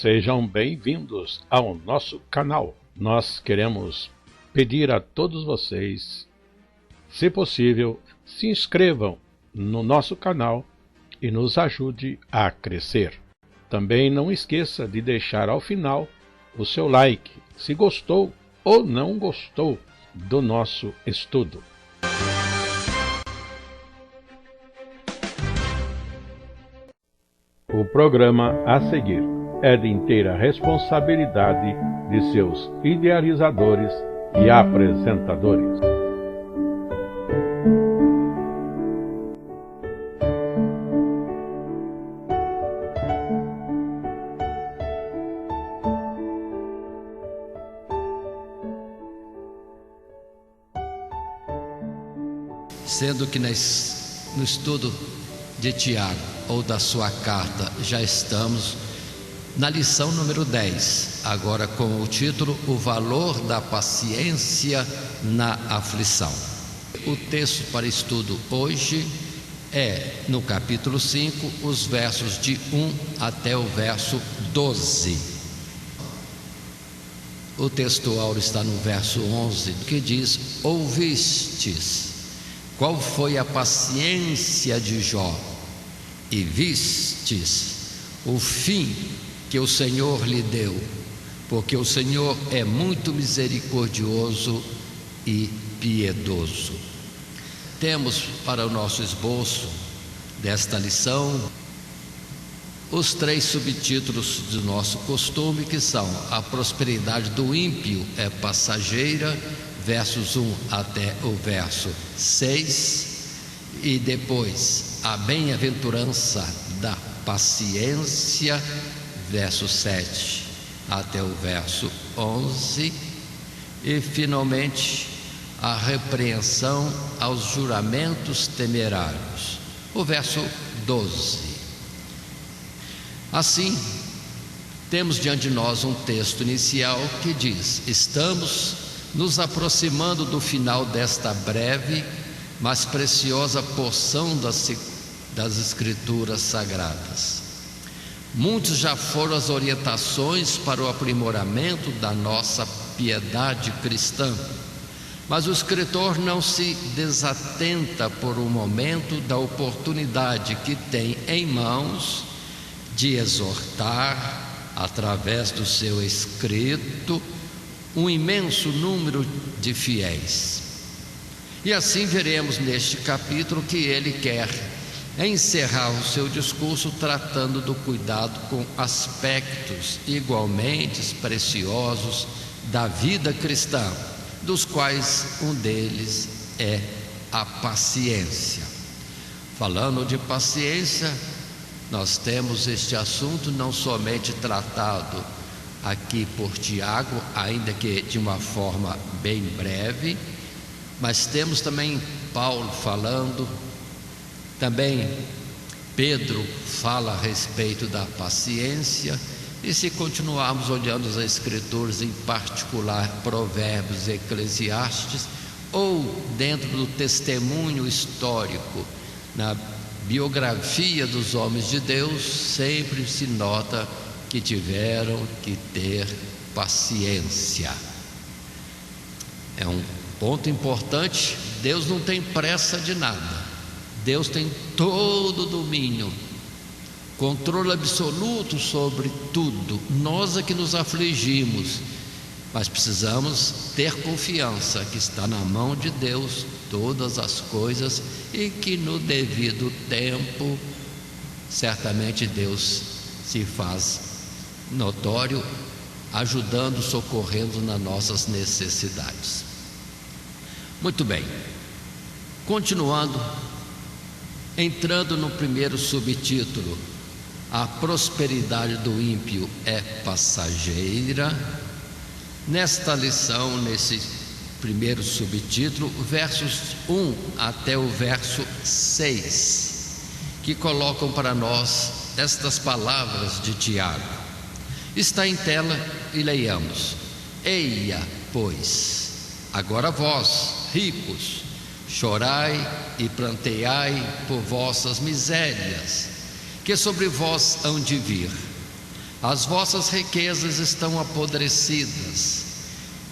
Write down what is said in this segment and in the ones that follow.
Sejam bem-vindos ao nosso canal. Nós queremos pedir a todos vocês, se possível, se inscrevam no nosso canal e nos ajude a crescer. Também não esqueça de deixar ao final o seu like, se gostou ou não gostou do nosso estudo. O programa a seguir é de inteira responsabilidade de seus idealizadores e apresentadores. Sendo que no estudo de Tiago, ou da sua carta, já estamos na lição número 10, agora com o título O Valor da Paciência na Aflição. O texto para estudo hoje é no capítulo 5, os versos de 1 até o verso 12. O texto áureo está no verso 11, que diz: Ouvistes qual foi a paciência de Jó, e vistes o fim que o Senhor lhe deu, porque o Senhor é muito misericordioso e piedoso. Temos para o nosso esboço desta lição os 3 subtítulos do nosso costume, que são: a prosperidade do ímpio é passageira, versos 1 até o verso 6, e depois a bem-aventurança da paciência, verso 7 até o verso 11, e finalmente a repreensão aos juramentos temerários, o verso 12. Assim, temos diante de nós um texto inicial que diz: estamos nos aproximando do final desta breve, mas preciosa porção das Escrituras Sagradas. Muitas já foram as orientações para o aprimoramento da nossa piedade cristã, mas o escritor não se desatenta por um momento da oportunidade que tem em mãos de exortar, através do seu escrito, um imenso número de fiéis. E assim veremos neste capítulo que ele quer encerrar o seu discurso tratando do cuidado com aspectos igualmente preciosos da vida cristã, dos quais um deles é a paciência. Falando de paciência, nós temos este assunto não somente tratado aqui por Tiago, ainda que de uma forma bem breve, mas temos também Paulo falando, também Pedro fala a respeito da paciência, e se continuarmos olhando as Escrituras, em particular Provérbios e Eclesiastes, ou dentro do testemunho histórico, na biografia dos homens de Deus, sempre se nota que tiveram que ter paciência. É um ponto importante. Deus não tem pressa de nada. Deus tem todo o domínio, controle absoluto sobre tudo. Nós é que nos afligimos, mas precisamos ter confiança que está na mão de Deus todas as coisas, e que no devido tempo certamente Deus se faz notório, ajudando, socorrendo nas nossas necessidades. Muito bem, continuando, entrando no primeiro subtítulo, a prosperidade do ímpio é passageira. Nesta lição, nesse primeiro subtítulo, versos 1 até o verso 6, que colocam para nós estas palavras de Tiago. Está em tela e leiamos: Eia, pois, agora vós, ricos, chorai e planteai por vossas misérias, que sobre vós hão de vir. As vossas riquezas estão apodrecidas,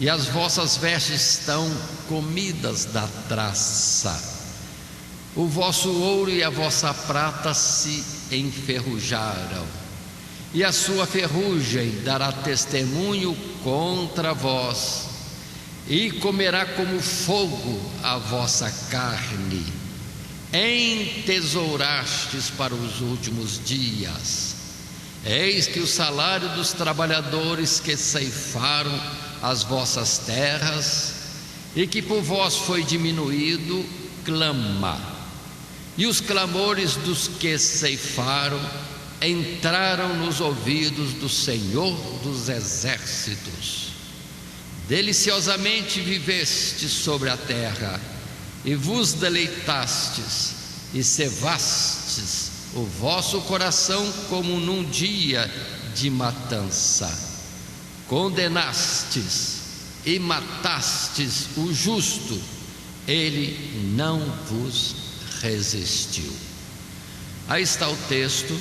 e as vossas vestes estão comidas da traça. O vosso ouro e a vossa prata se enferrujaram, e a sua ferrugem dará testemunho contra vós, e comerá como fogo a vossa carne. Entesourastes para os últimos dias. Eis que o salário dos trabalhadores que ceifaram as vossas terras, e que por vós foi diminuído, clama. E os clamores dos que ceifaram entraram nos ouvidos do Senhor dos Exércitos. Deliciosamente vivestes sobre a terra, e vos deleitastes, e cevastes o vosso coração como num dia de matança. Condenastes e matastes o justo, ele não vos resistiu. Aí está o texto,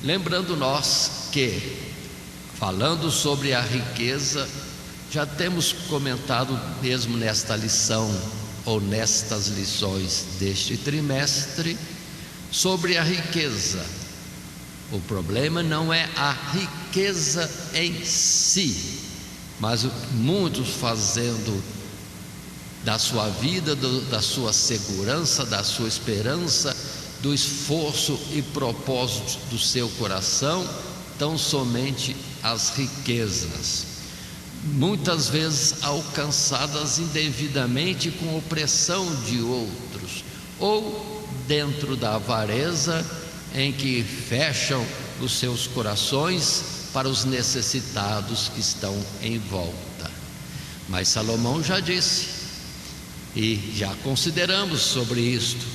lembrando nós que, falando sobre a riqueza, já temos comentado mesmo nesta lição, ou nestas lições deste trimestre, sobre a riqueza. O problema não é a riqueza em si, mas muitos fazendo da sua vida, da sua segurança, da sua esperança, do esforço e propósito do seu coração, tão somente as riquezas, muitas vezes alcançadas indevidamente com opressão de outros, ou dentro da avareza em que fecham os seus corações para os necessitados que estão em volta. Mas Salomão já disse, e já consideramos sobre isto: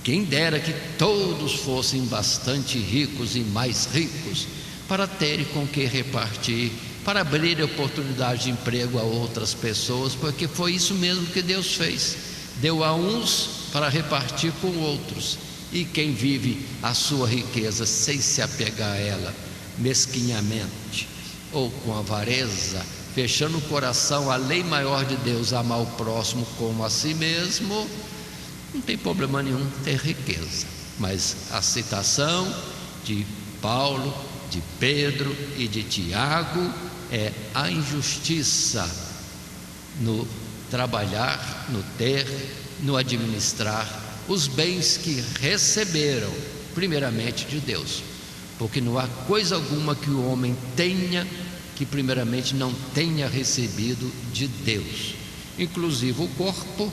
quem dera que todos fossem bastante ricos e mais ricos, para terem com que repartir, para abrir oportunidade de emprego a outras pessoas, porque foi isso mesmo que Deus fez. Deu a uns para repartir com outros, e quem vive a sua riqueza sem se apegar a ela, mesquinhamente ou com avareza, fechando o coração à lei maior de Deus, amar o próximo como a si mesmo, não tem problema nenhum ter riqueza. Mas a citação de Paulo, de Pedro e de Tiago é a injustiça no trabalhar, no ter, no administrar os bens que receberam primeiramente de Deus, porque não há coisa alguma que o homem tenha que primeiramente não tenha recebido de Deus, inclusive o corpo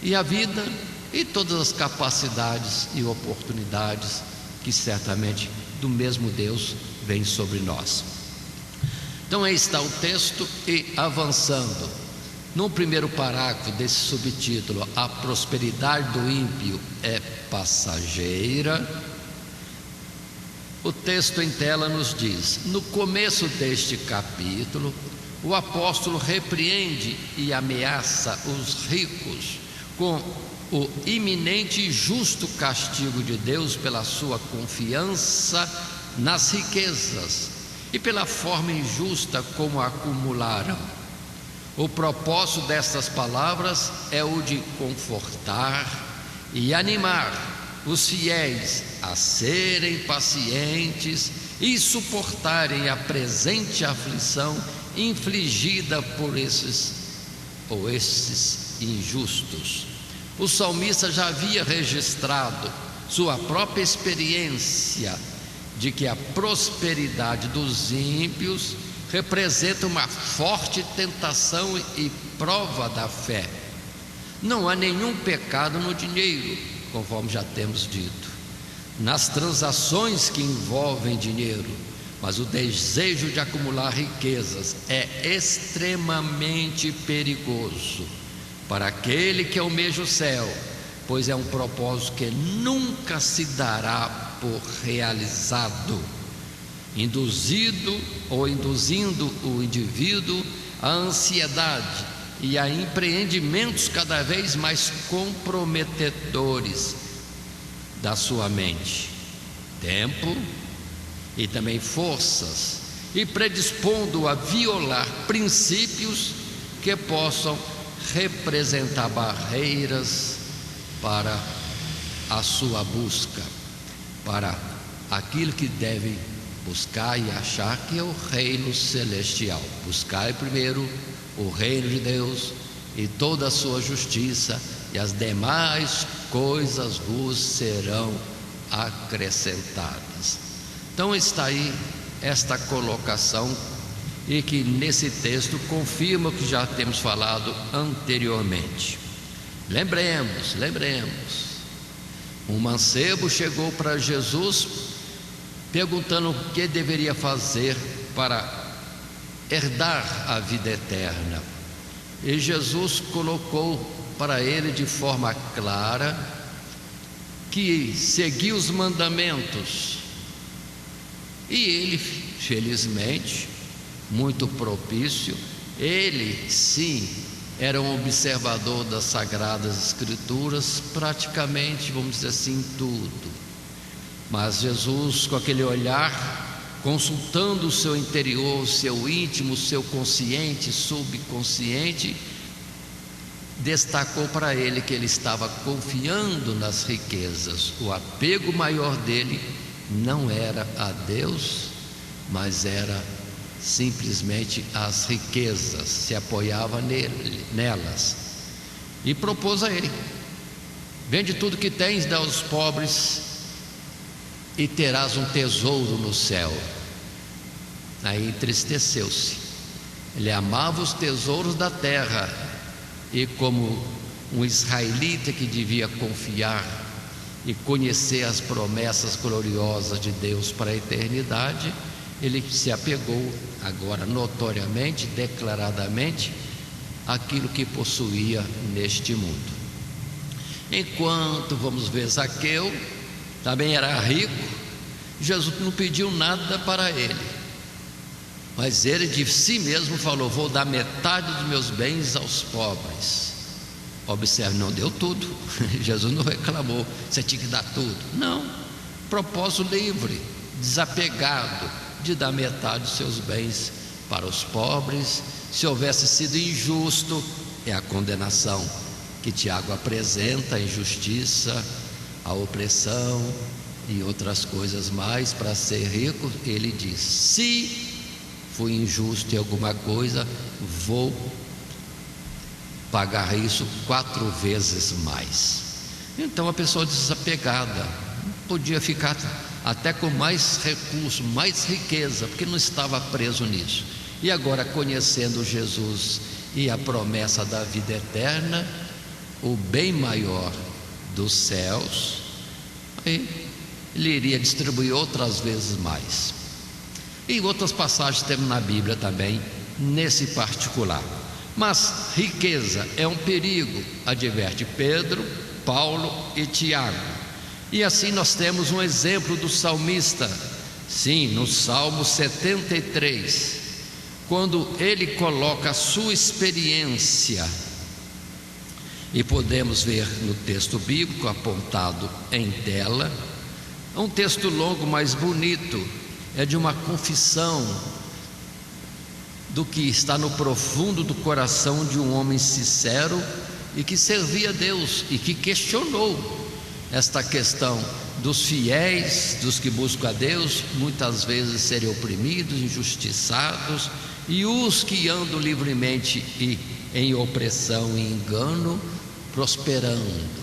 e a vida e todas as capacidades e oportunidades que certamente do mesmo Deus vem sobre nós. Então aí está o texto, e avançando no primeiro parágrafo desse subtítulo, a prosperidade do ímpio é passageira, o texto em tela nos diz: no começo deste capítulo, o apóstolo repreende e ameaça os ricos com o iminente e justo castigo de Deus pela sua confiança nas riquezas e pela forma injusta como a acumularam. O propósito destas palavras é o de confortar e animar os fiéis a serem pacientes e suportarem a presente aflição infligida por esses injustos. O salmista já havia registrado sua própria experiência de que a prosperidade dos ímpios representa uma forte tentação e prova da fé. Não há nenhum pecado no dinheiro, conforme já temos dito, nas transações que envolvem dinheiro, mas o desejo de acumular riquezas é extremamente perigoso para aquele que almeja o céu, pois é um propósito que nunca se dará por realizado, induzindo o indivíduo à ansiedade e a empreendimentos cada vez mais comprometedores da sua mente, tempo e também forças, e predispondo a violar princípios que possam representar barreiras para a sua busca, para aquilo que deve buscar e achar, que é o reino celestial. Buscai primeiro o reino de Deus e toda a sua justiça, e as demais coisas vos serão acrescentadas. Então está aí esta colocação, e que nesse texto confirma o que já temos falado anteriormente. Lembremos, um mancebo chegou para Jesus perguntando o que deveria fazer para herdar a vida eterna, e Jesus colocou para ele de forma clara que seguir os mandamentos. E ele, felizmente, muito propício, ele sim era um observador das Sagradas Escrituras, praticamente, vamos dizer assim, tudo. Mas Jesus, com aquele olhar, consultando o seu interior, o seu íntimo, o seu consciente, subconsciente, destacou para ele que ele estava confiando nas riquezas. O apego maior dele não era a Deus, mas era simplesmente as riquezas, se apoiava nelas, e propôs a ele: vende tudo que tens, dá aos pobres, e terás um tesouro no céu. Aí entristeceu-se. Ele amava os tesouros da terra, e como um israelita que devia confiar e conhecer as promessas gloriosas de Deus para a eternidade, ele se apegou agora notoriamente, declaradamente, àquilo que possuía neste mundo. Enquanto, vamos ver, Zaqueu também era rico, Jesus não pediu nada para ele, mas ele de si mesmo falou: vou dar metade dos meus bens aos pobres. Observe, não deu tudo. Jesus não reclamou, você tinha que dar tudo. Não, propósito livre, desapegado, de dar metade dos seus bens para os pobres. Se houvesse sido injusto, é a condenação que Tiago apresenta: a injustiça, a opressão e outras coisas mais. Para ser rico, ele diz: se fui injusto em alguma coisa, vou pagar isso 4 vezes mais. Então a pessoa desapegada podia ficar até com mais recurso, mais riqueza, porque não estava preso nisso. E agora, conhecendo Jesus e a promessa da vida eterna, o bem maior dos céus, aí ele iria distribuir outras vezes mais. E outras passagens temos na Bíblia também nesse particular. Mas riqueza é um perigo, adverte Pedro, Paulo e Tiago. E assim nós temos um exemplo do salmista, sim, no Salmo 73, quando ele coloca a sua experiência, e podemos ver no texto bíblico apontado em tela. É um texto longo, mas bonito, é de uma confissão do que está no profundo do coração de um homem sincero e que servia a Deus, e que questionou esta questão dos fiéis, dos que buscam a Deus, muitas vezes serem oprimidos, injustiçados, e os que andam livremente e em opressão e engano, prosperando.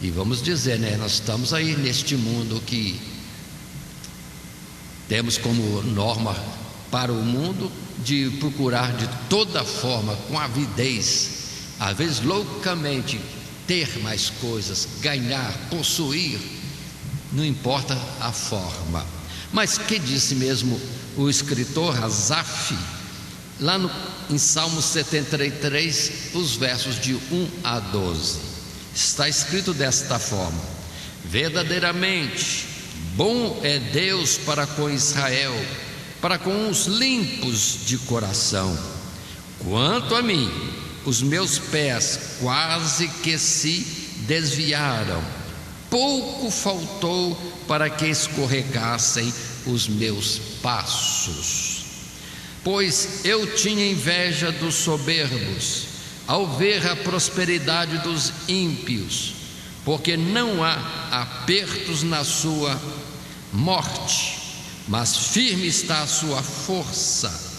E vamos dizer, nós estamos aí neste mundo que temos como norma para o mundo de procurar de toda forma, com avidez, às vezes loucamente, ter mais coisas, ganhar, possuir, não importa a forma. Mas que disse mesmo o escritor Asaf, lá em Salmo 73, os versos de 1 a 12, está escrito desta forma: verdadeiramente bom é Deus para com Israel, para com os limpos de coração. Quanto a mim, os meus pés quase que se desviaram, pouco faltou para que escorregassem os meus passos. Pois eu tinha inveja dos soberbos, ao ver a prosperidade dos ímpios, porque não há apertos na sua morte, mas firme está a sua força.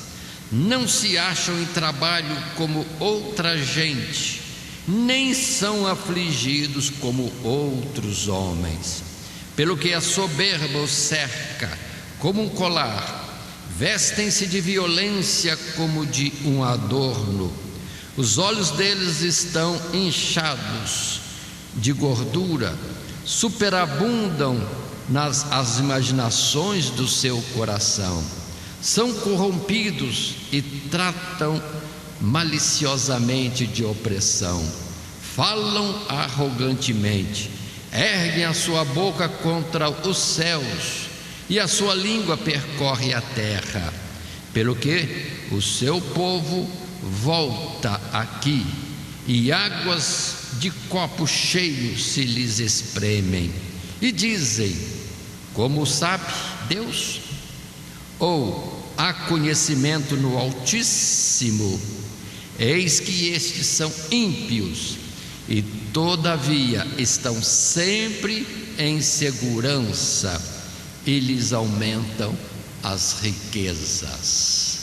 Não se acham em trabalho como outra gente, nem são afligidos como outros homens. Pelo que a soberba os cerca como um colar, vestem-se de violência como de um adorno. Os olhos deles estão inchados de gordura, superabundam as imaginações do seu coração. São corrompidos e tratam maliciosamente de opressão. Falam arrogantemente, erguem a sua boca contra os céus, e a sua língua percorre a terra. Pelo que o seu povo volta aqui, e águas de copo cheio se lhes espremem, e dizem: como sabe Deus? Ou há conhecimento no Altíssimo? Eis que estes são ímpios, e todavia estão sempre em segurança, e lhes aumentam as riquezas.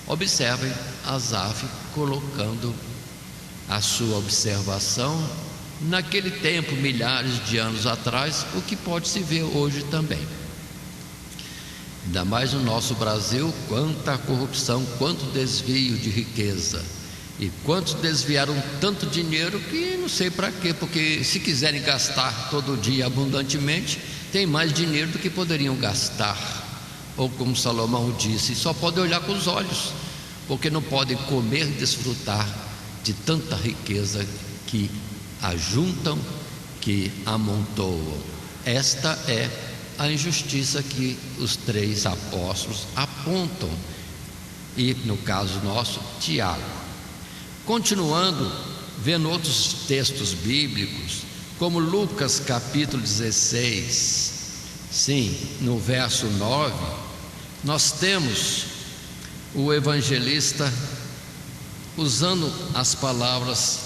Observem Asaf colocando a sua observação naquele tempo, milhares de anos atrás, o que pode se ver hoje também. Ainda mais no nosso Brasil, quanta corrupção, quanto desvio de riqueza, e quantos desviaram tanto dinheiro que não sei para quê, porque se quiserem gastar todo dia abundantemente, tem mais dinheiro do que poderiam gastar. Ou como Salomão disse, só podem olhar com os olhos, porque não podem comer e desfrutar de tanta riqueza que ajuntam, que amontoam. Esta é a injustiça que os três apóstolos apontam, e no caso nosso, Tiago. Continuando, vendo outros textos bíblicos, como Lucas capítulo 16, sim, no verso 9, nós temos o evangelista usando as palavras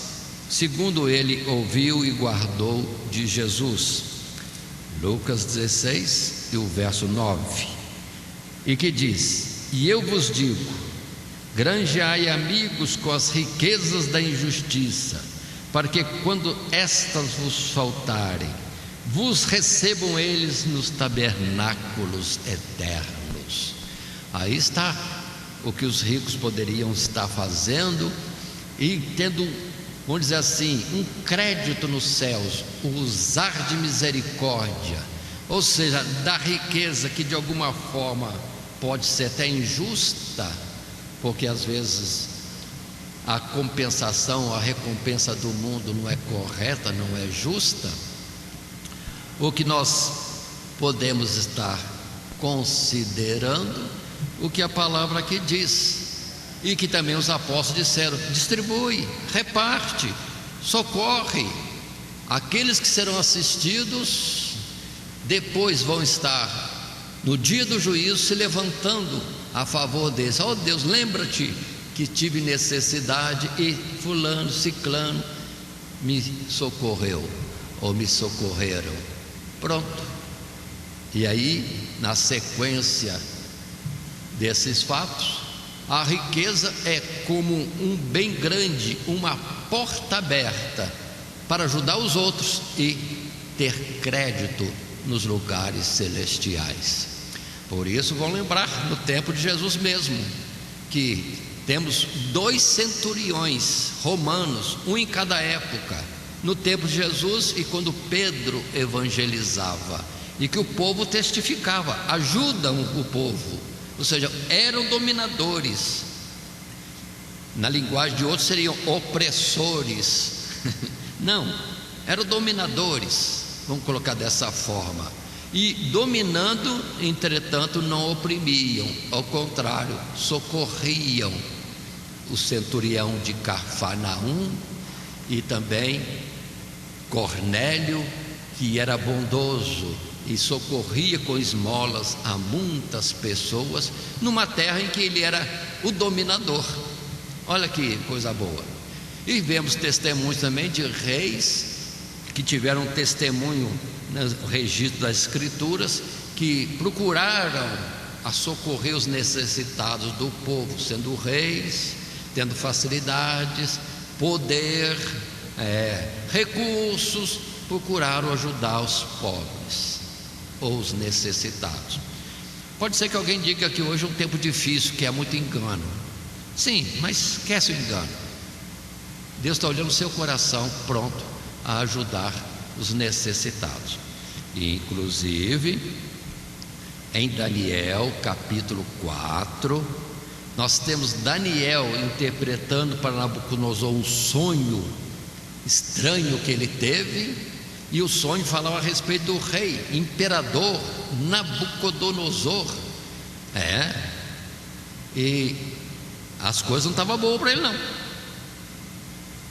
segundo ele ouviu e guardou de Jesus. Lucas 16 e o verso 9, e que diz: e eu vos digo, granjeai amigos com as riquezas da injustiça, para que quando estas vos faltarem, vos recebam eles nos tabernáculos eternos. Aí está o que os ricos poderiam estar fazendo e tendo, vamos dizer assim, um crédito nos céus, usar de misericórdia, ou seja, da riqueza que de alguma forma pode ser até injusta, porque às vezes a compensação, a recompensa do mundo não é correta, não é justa. O que nós podemos estar considerando, o que a palavra aqui diz, e que também os apóstolos disseram: distribui, reparte, socorre. Aqueles que serão assistidos depois vão estar no dia do juízo se levantando a favor deles. Oh Deus, lembra-te que tive necessidade e fulano, ciclano me socorreu, ou me socorreram. Pronto. E aí, na sequência desses fatos, a riqueza é como um bem grande, uma porta aberta para ajudar os outros e ter crédito nos lugares celestiais. Por isso, vão lembrar no tempo de Jesus mesmo, que temos 2 centuriões romanos, um em cada época, no tempo de Jesus e quando Pedro evangelizava, e que o povo testificava, ajudam o povo, ou seja, eram dominadores. Na linguagem de outros seriam opressores. Não, eram dominadores, vamos colocar dessa forma. E dominando, entretanto, não oprimiam, ao contrário, socorriam o centurião de Cafarnaum e também Cornélio, que era bondoso e socorria com esmolas a muitas pessoas, numa terra em que ele era o dominador. Olha que coisa boa. E vemos testemunhos também de reis que tiveram testemunho no registro das Escrituras, que procuraram a socorrer os necessitados do povo, sendo reis, tendo facilidades, poder, recursos, procuraram ajudar os pobres ou os necessitados. Pode ser que alguém diga que hoje é um tempo difícil, que é muito engano. Sim, mas esquece o engano. Deus está olhando o seu coração, pronto a ajudar os necessitados. Inclusive, em Daniel capítulo 4, nós temos Daniel interpretando para Nabucodonosor um sonho estranho que ele teve, e o sonho falava a respeito do rei, imperador Nabucodonosor. E as coisas não estavam boas para ele, não.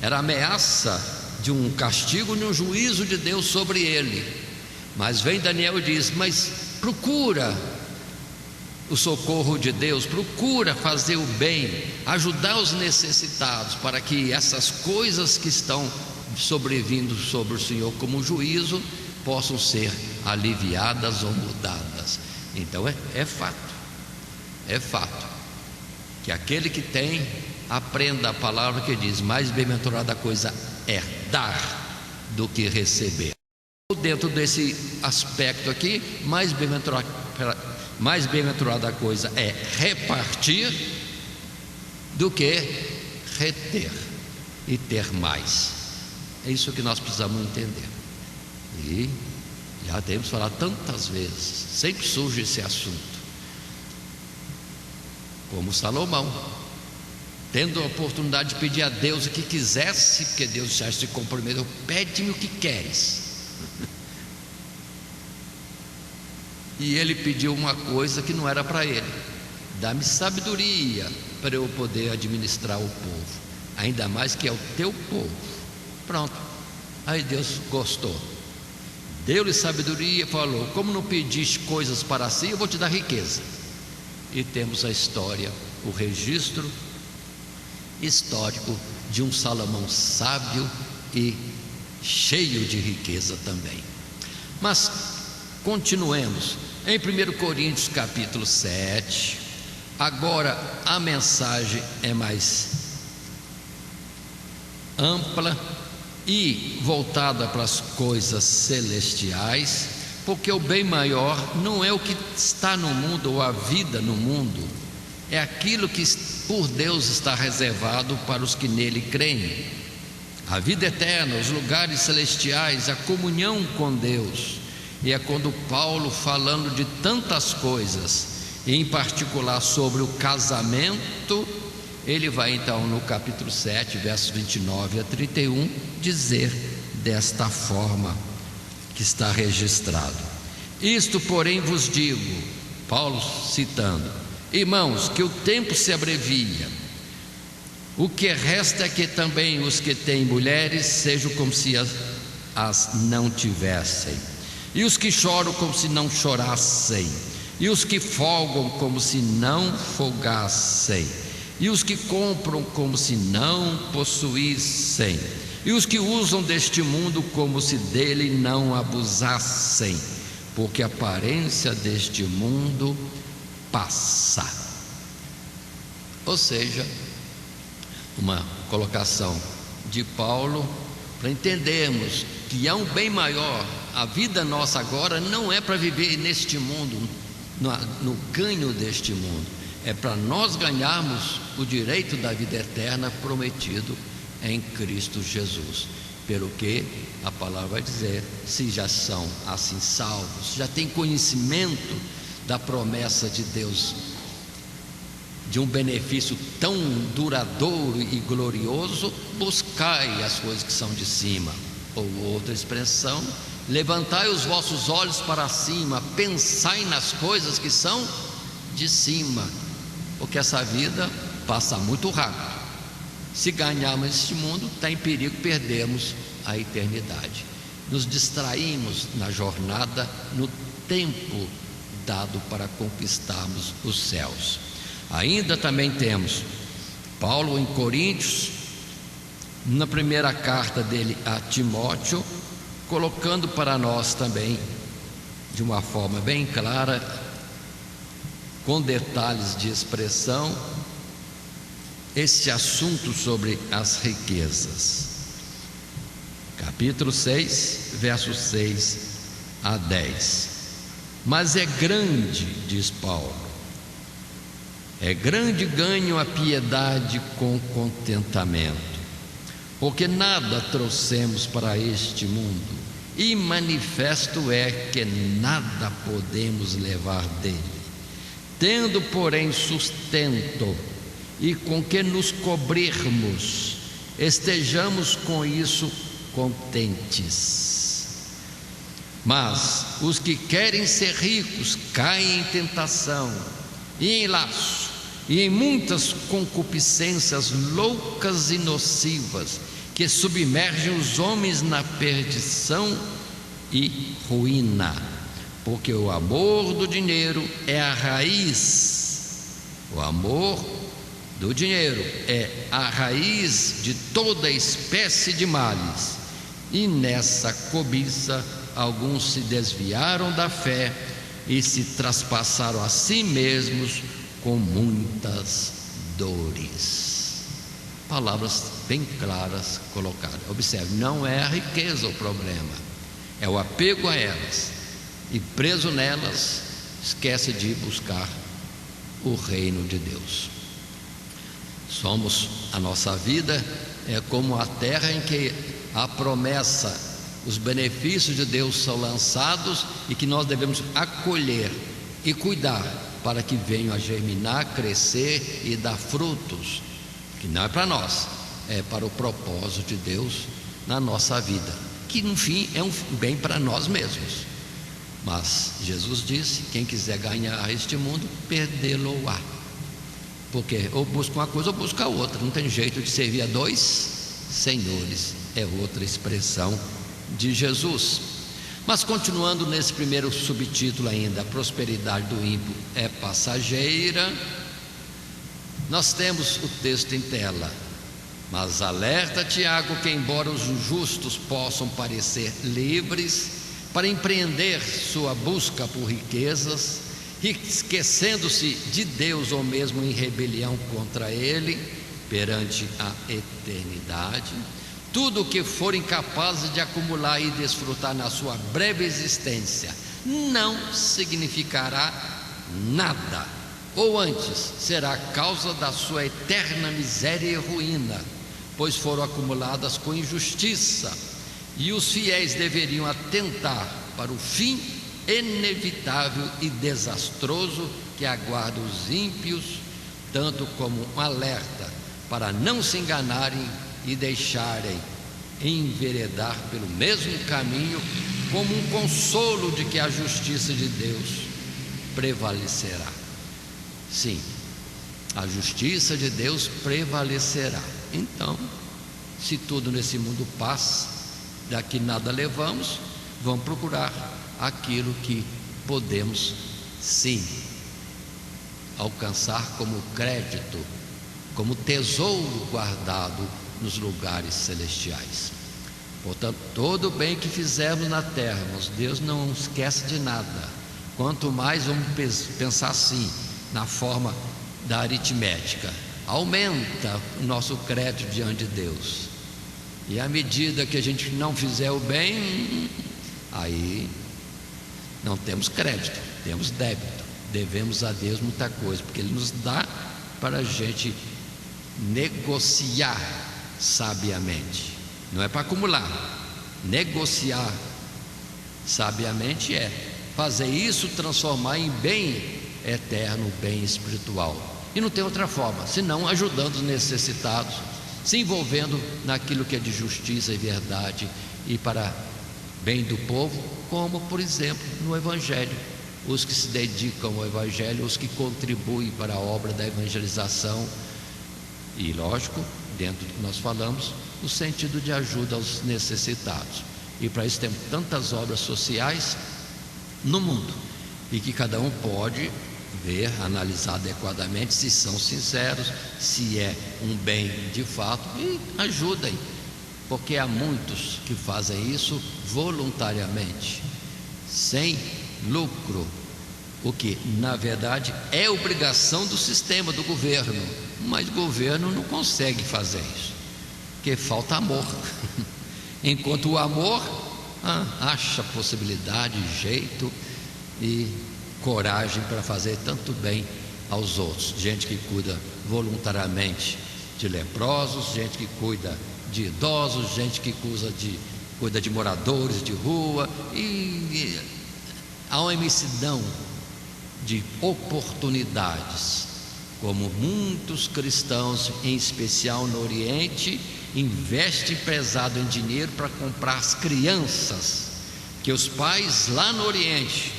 Era ameaça de um castigo, de um juízo de Deus sobre ele. Mas vem Daniel e diz: mas procura o socorro de Deus, procura fazer o bem, ajudar os necessitados, para que essas coisas que estão sobrevindo sobre o Senhor como juízo possam ser aliviadas ou mudadas. Então é fato que aquele que tem, aprenda a palavra que diz: mais bem-aventurada coisa é dar do que receber. Dentro desse aspecto aqui, mais bem-aventurada coisa é repartir do que reter e ter mais. É isso que nós precisamos entender. E já temos falado tantas vezes, sempre surge esse assunto. Como Salomão, tendo a oportunidade de pedir a Deus o que quisesse, porque Deus já se comprometeu: pede-me o que queres. E ele pediu uma coisa que não era para ele: dá-me sabedoria para eu poder administrar o povo, ainda mais que é o teu povo. Pronto, aí Deus gostou, deu-lhe sabedoria e falou: como não pediste coisas para si, eu vou te dar riqueza. E temos a história, o registro histórico de um Salomão sábio e cheio de riqueza também. Mas continuemos em 1 Coríntios capítulo 7. Agora a mensagem é mais ampla e voltada para as coisas celestiais, porque o bem maior não é o que está no mundo ou a vida no mundo, é aquilo que por Deus está reservado para os que nele creem: a vida eterna, os lugares celestiais, a comunhão com Deus. E é quando Paulo, falando de tantas coisas, em particular sobre o casamento, ele vai então no capítulo 7, versos 29 a 31, dizer desta forma que está registrado: isto, porém, vos digo, Paulo citando: irmãos, que o tempo se abrevia. O que resta é que também os que têm mulheres sejam como se as não tivessem, e os que choram como se não chorassem, e os que folgam como se não folgassem, e os que compram como se não possuíssem, e os que usam deste mundo como se dele não abusassem, porque a aparência deste mundo passa. Ou seja, uma colocação de Paulo para entendermos que há um bem maior. A vida nossa agora não é para viver neste mundo, no ganho deste mundo, é para nós ganharmos o direito da vida eterna prometido em Cristo Jesus. Pelo que a palavra vai dizer: se já são assim salvos, já têm conhecimento da promessa de Deus, de um benefício tão duradouro e glorioso, buscai as coisas que são de cima. Ou outra expressão: levantai os vossos olhos para cima, pensai nas coisas que são de cima, porque essa vida passa muito rápido. Se ganharmos este mundo, está em perigo perdermos a eternidade. nos distraímos na jornada, no tempo dado para conquistarmos os céus. Ainda também temos Paulo em Coríntios, na primeira carta dele a Timóteo, colocando para nós também, de uma forma bem clara, com detalhes de expressão, esse assunto sobre as riquezas. Capítulo 6, versos 6 a 10. Mas é grande, diz Paulo, é grande ganho a piedade com contentamento, porque nada trouxemos para este mundo, e manifesto é que nada podemos levar dele. Tendo, porém, sustento e com que nos cobrirmos, estejamos com isso contentes. Mas os que querem ser ricos caem em tentação e em laço e em muitas concupiscências loucas e nocivas, que submergem os homens na perdição e ruína, porque o amor do dinheiro é a raiz. O amor do dinheiro é a raiz de toda espécie de males, e nessa cobiça alguns se desviaram da fé e se traspassaram a si mesmos com muitas dores. Palavras bem claras colocadas. Observe, não é a riqueza o problema, é o apego a elas, e preso nelas, esquece de buscar o reino de Deus. A nossa vida é como a terra em que a promessa, os benefícios de Deus são lançados e que nós devemos acolher e cuidar para que venham a germinar, crescer e dar frutos, que não é para nós, é para o propósito de Deus na nossa vida, que no fim é um bem para nós mesmos. Mas Jesus disse: quem quiser ganhar este mundo, perdê-lo-á. Porque ou busca uma coisa ou busca outra, não tem jeito de servir a dois senhores, é outra expressão de Jesus. Mas continuando nesse primeiro subtítulo ainda, a prosperidade do ímpio é passageira, nós temos o texto em tela. Mas alerta Tiago que, embora os justos possam parecer livres para empreender sua busca por riquezas, esquecendo-se de Deus ou mesmo em rebelião contra Ele perante a eternidade, tudo o que forem capazes de acumular e desfrutar na sua breve existência não significará nada, ou antes será causa da sua eterna miséria e ruína, pois foram acumuladas com injustiça, e os fiéis deveriam atentar para o fim inevitável e desastroso que aguarda os ímpios, tanto como um alerta para não se enganarem e deixarem enveredar pelo mesmo caminho, como um consolo de que a justiça de Deus prevalecerá. Sim, a justiça de Deus prevalecerá. Então, se tudo nesse mundo passa, daqui nada levamos, vamos procurar aquilo que podemos sim alcançar como crédito, como tesouro guardado nos lugares celestiais. Portanto, todo o bem que fizermos na terra, irmãos, Deus não esquece de nada. Quanto mais vamos pensar assim, na forma da aritmética, aumenta o nosso crédito diante de Deus, e à medida que a gente não fizer o bem, aí não temos crédito, temos débito, devemos a Deus muita coisa, porque Ele nos dá para a gente negociar sabiamente, não é para acumular. Negociar sabiamente é fazer isso transformar em bem eterno, bem espiritual, e não tem outra forma senão ajudando os necessitados, se envolvendo naquilo que é de justiça e verdade e para bem do povo, como por exemplo no Evangelho, os que se dedicam ao Evangelho, os que contribuem para a obra da evangelização, e lógico, dentro do que nós falamos, o sentido de ajuda aos necessitados. E para isso temos tantas obras sociais no mundo, e que cada um pode ver, analisar adequadamente se são sinceros, se é um bem de fato, e ajudem, porque há muitos que fazem isso voluntariamente, sem lucro, o que na verdade é obrigação do sistema, do governo, mas o governo não consegue fazer isso, porque falta amor. Enquanto o amor acha possibilidade, jeito e coragem para fazer tanto bem aos outros. Gente que cuida voluntariamente de leprosos, gente que cuida de idosos, gente que cuida de moradores de rua, e há uma imensidão de oportunidades, como muitos cristãos, em especial no Oriente, investem pesado em dinheiro para comprar as crianças, que os pais lá no Oriente,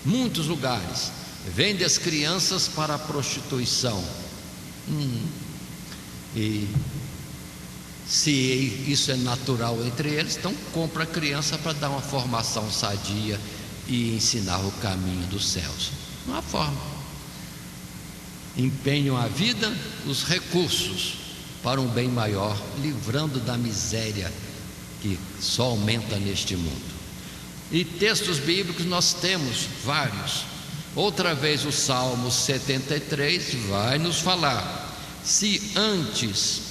muitos lugares, vendem as crianças para a prostituição. E se isso é natural entre eles, então compra a criança para dar uma formação sadia e ensinar o caminho dos céus. Uma forma. Empenham a vida, os recursos para um bem maior, livrando da miséria que só aumenta neste mundo. E textos bíblicos nós temos vários. Outra vez o Salmo 73 vai nos falar: se antes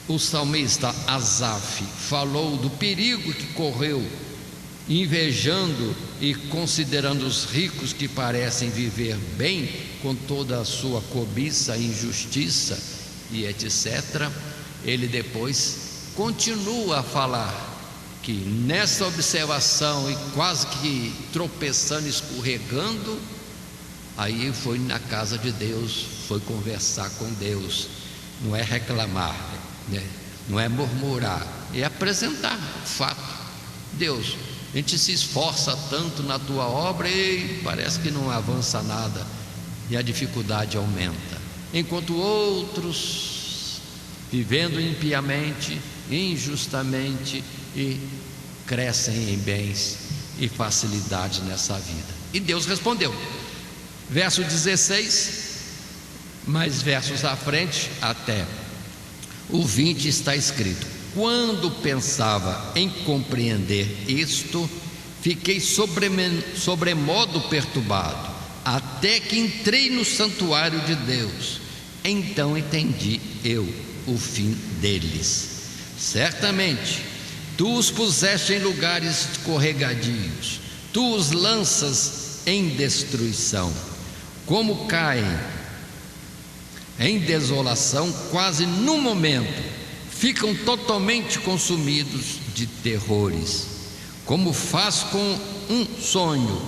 o salmista Asaf falou do perigo que correu, invejando e considerando os ricos que parecem viver bem com toda a sua cobiça, injustiça e etc., ele depois continua a falar que nessa observação, e quase que tropeçando, escorregando, aí foi na casa de Deus, foi conversar com Deus. Não é reclamar, né? Não é murmurar, é apresentar o fato. Deus, a gente se esforça tanto na tua obra e parece que não avança nada, e a dificuldade aumenta, enquanto outros, vivendo impiamente, injustamente, e crescem em bens e facilidade nessa vida. E Deus respondeu. Verso 16, mais versos à frente, até o 20, está escrito: quando pensava em compreender isto, fiquei sobremodo perturbado, até que entrei no santuário de Deus. Então entendi eu o fim deles. Certamente tu os puseste em lugares escorregadios, tu os lanças em destruição, como caem em desolação, quase no momento ficam totalmente consumidos de terrores, como faz com um sonho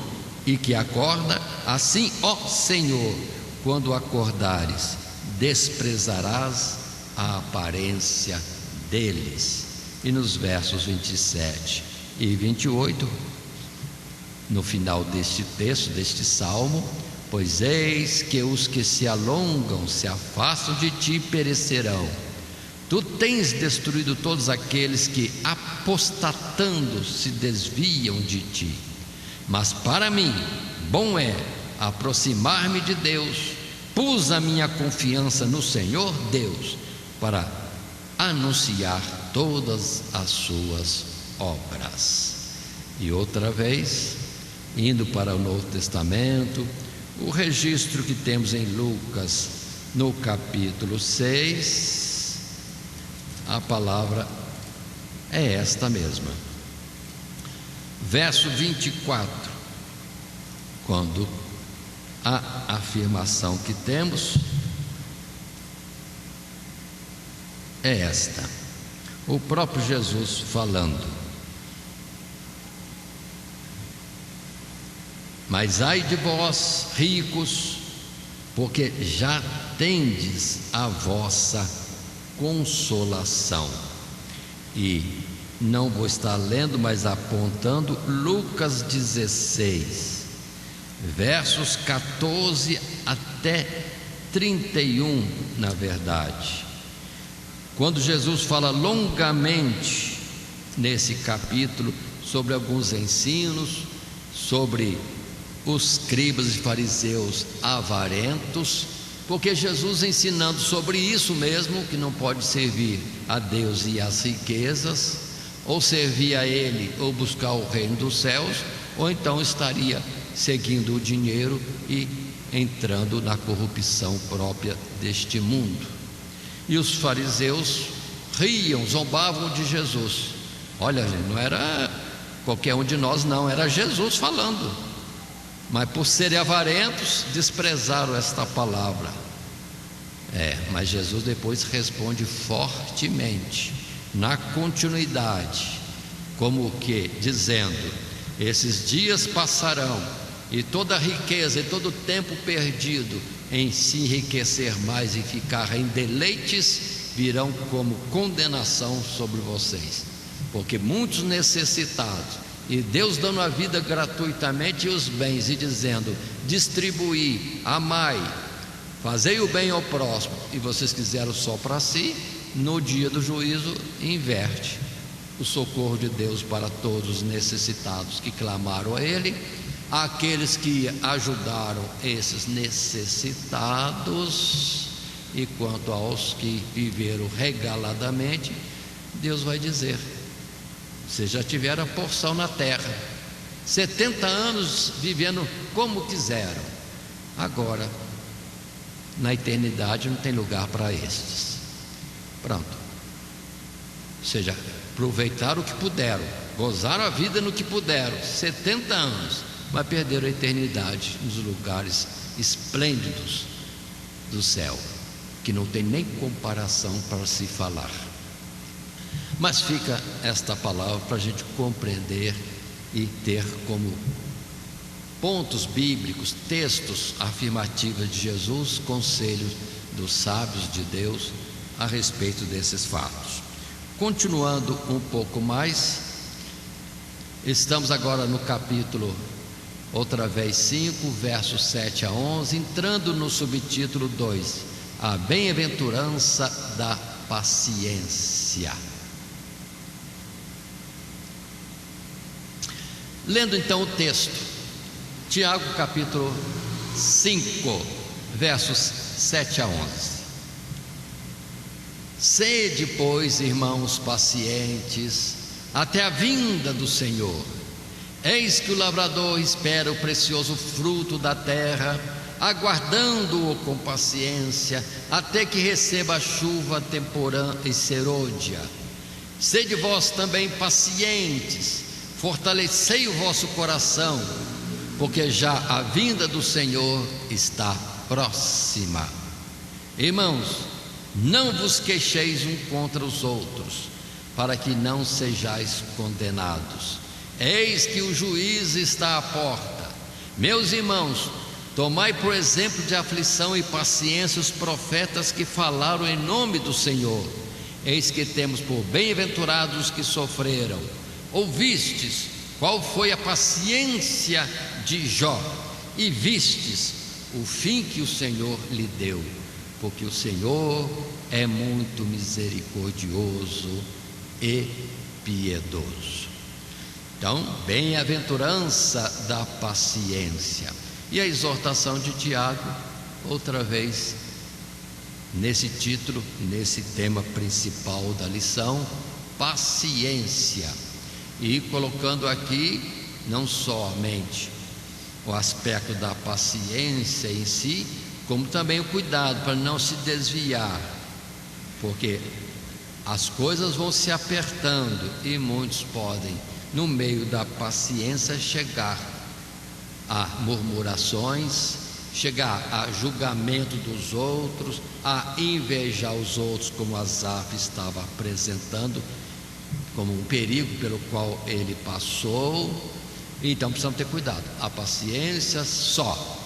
e que acorda, assim, ó Senhor, quando acordares, desprezarás a aparência deles. E nos versos 27 e 28, no final deste texto, deste salmo: pois eis que os que se alongam, se afastam de ti, perecerão. Tu tens destruído todos aqueles que, apostatando, se desviam de ti. Mas para mim, bom é aproximar-me de Deus. Pus a minha confiança no Senhor Deus, para anunciar todas as suas obras. E outra vez, indo para o Novo Testamento, o registro que temos em Lucas, no capítulo 6, a palavra é esta mesma. Verso 24, quando a afirmação que temos é esta: o próprio Jesus falando: mas ai de vós, ricos, porque já tendes a vossa consolação. E não vou estar lendo, mas apontando Lucas 16, versos 14 até 31, na verdade, quando Jesus fala longamente nesse capítulo sobre alguns ensinos sobre os escribas e fariseus avarentos, porque Jesus ensinando sobre isso mesmo, que não pode servir a Deus e às riquezas, ou servir a Ele ou buscar o reino dos céus, ou então estaria seguindo o dinheiro e entrando na corrupção própria deste mundo. E os fariseus riam, zombavam de Jesus. Olha, gente, não era qualquer um de nós, não, era Jesus falando, mas por serem avarentos desprezaram esta palavra. Mas Jesus depois responde fortemente, na continuidade, como que dizendo: esses dias passarão, e toda a riqueza e todo o tempo perdido em se enriquecer mais e ficar em deleites virão como condenação sobre vocês, porque muitos necessitados, e Deus dando a vida gratuitamente e os bens, e dizendo: distribuí, amai, fazei o bem ao próximo, e vocês quiseram só para si, no dia do juízo inverte o socorro de Deus para todos os necessitados que clamaram a Ele, aqueles que ajudaram esses necessitados, e quanto aos que viveram regaladamente, Deus vai dizer: vocês já tiveram a porção na terra, 70 anos vivendo como quiseram, agora na eternidade não tem lugar para estes. Pronto. Ou seja, aproveitaram o que puderam, gozaram a vida no que puderam, 70 anos, mas perderam a eternidade nos lugares esplêndidos do céu, que não tem nem comparação para se falar. Mas fica esta palavra para a gente compreender e ter como pontos bíblicos, textos afirmativos de Jesus, conselhos dos sábios de Deus a respeito desses fatos. Continuando um pouco mais, estamos agora no capítulo, outra vez 5, versos 7 a 11, entrando no subtítulo 2, a bem-aventurança da paciência. Lendo então o texto, Tiago capítulo 5, versos 7 a 11. Sede, pois, irmãos, pacientes, até a vinda do Senhor. Eis que o lavrador espera o precioso fruto da terra, aguardando-o com paciência, até que receba a chuva temporã e serôdia. Sede vós também pacientes, fortalecei o vosso coração, porque já a vinda do Senhor está próxima. Irmãos, não vos queixeis um contra os outros, para que não sejais condenados. Eis que o juiz está à porta. Meus irmãos, tomai por exemplo de aflição e paciência os profetas que falaram em nome do Senhor. Eis que temos por bem-aventurados os que sofreram. Ouvistes qual foi a paciência de Jó, e vistes o fim que o Senhor lhe deu, porque o Senhor é muito misericordioso e piedoso. Então, bem-aventurança da paciência. E a exortação de Tiago, outra vez, nesse título, nesse tema principal da lição, paciência. E colocando aqui não somente o aspecto da paciência em si, como também o cuidado para não se desviar, porque as coisas vão se apertando e muitos podem, no meio da paciência, chegar a murmurações, chegar a julgamento dos outros, a invejar os outros, como Asaf estava apresentando como um perigo pelo qual ele passou. Então precisamos ter cuidado, a paciência só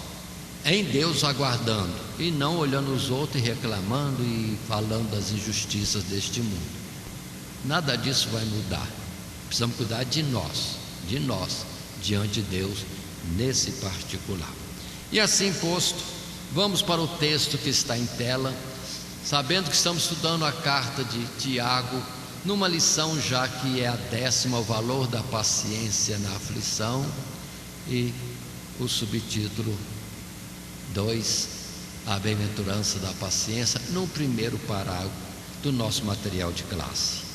em Deus, aguardando, e não olhando os outros e reclamando e falando das injustiças deste mundo. Nada disso vai mudar. Precisamos cuidar de nós diante de Deus nesse particular. E assim posto, vamos para o texto que está em tela, sabendo que estamos estudando a carta de Tiago, numa lição já que é a 10ª, o valor da paciência na aflição, e o subtítulo 2, a bem-aventurança da paciência, no primeiro parágrafo do nosso material de classe.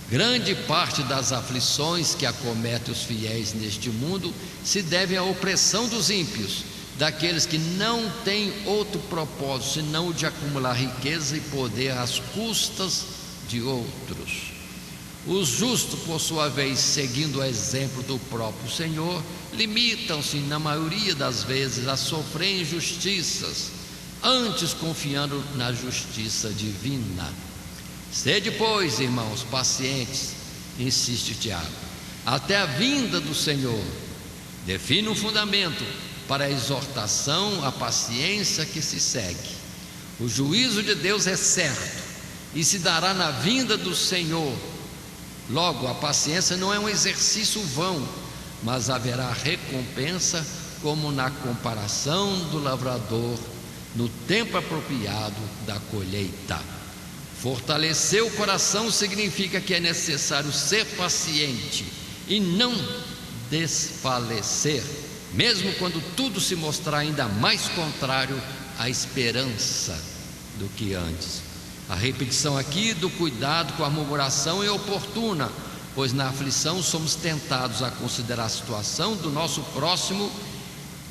Grande parte das aflições que acometem os fiéis neste mundo se devem à opressão dos ímpios, daqueles que não têm outro propósito senão o de acumular riqueza e poder às custas de outros. Os justos, por sua vez, seguindo o exemplo do próprio Senhor, limitam-se, na maioria das vezes, a sofrer injustiças, antes confiando na justiça divina. Sede, pois, irmãos, pacientes, insiste Tiago, até a vinda do Senhor. Define um fundamento para a exortação à paciência que se segue. O juízo de Deus é certo e se dará na vinda do Senhor. Logo, a paciência não é um exercício vão, mas haverá recompensa, como na comparação do lavrador no tempo apropriado da colheita. Fortalecer o coração significa que é necessário ser paciente e não desfalecer, mesmo quando tudo se mostrar ainda mais contrário à esperança do que antes. A repetição aqui do cuidado com a murmuração é oportuna, pois na aflição somos tentados a considerar a situação do nosso próximo,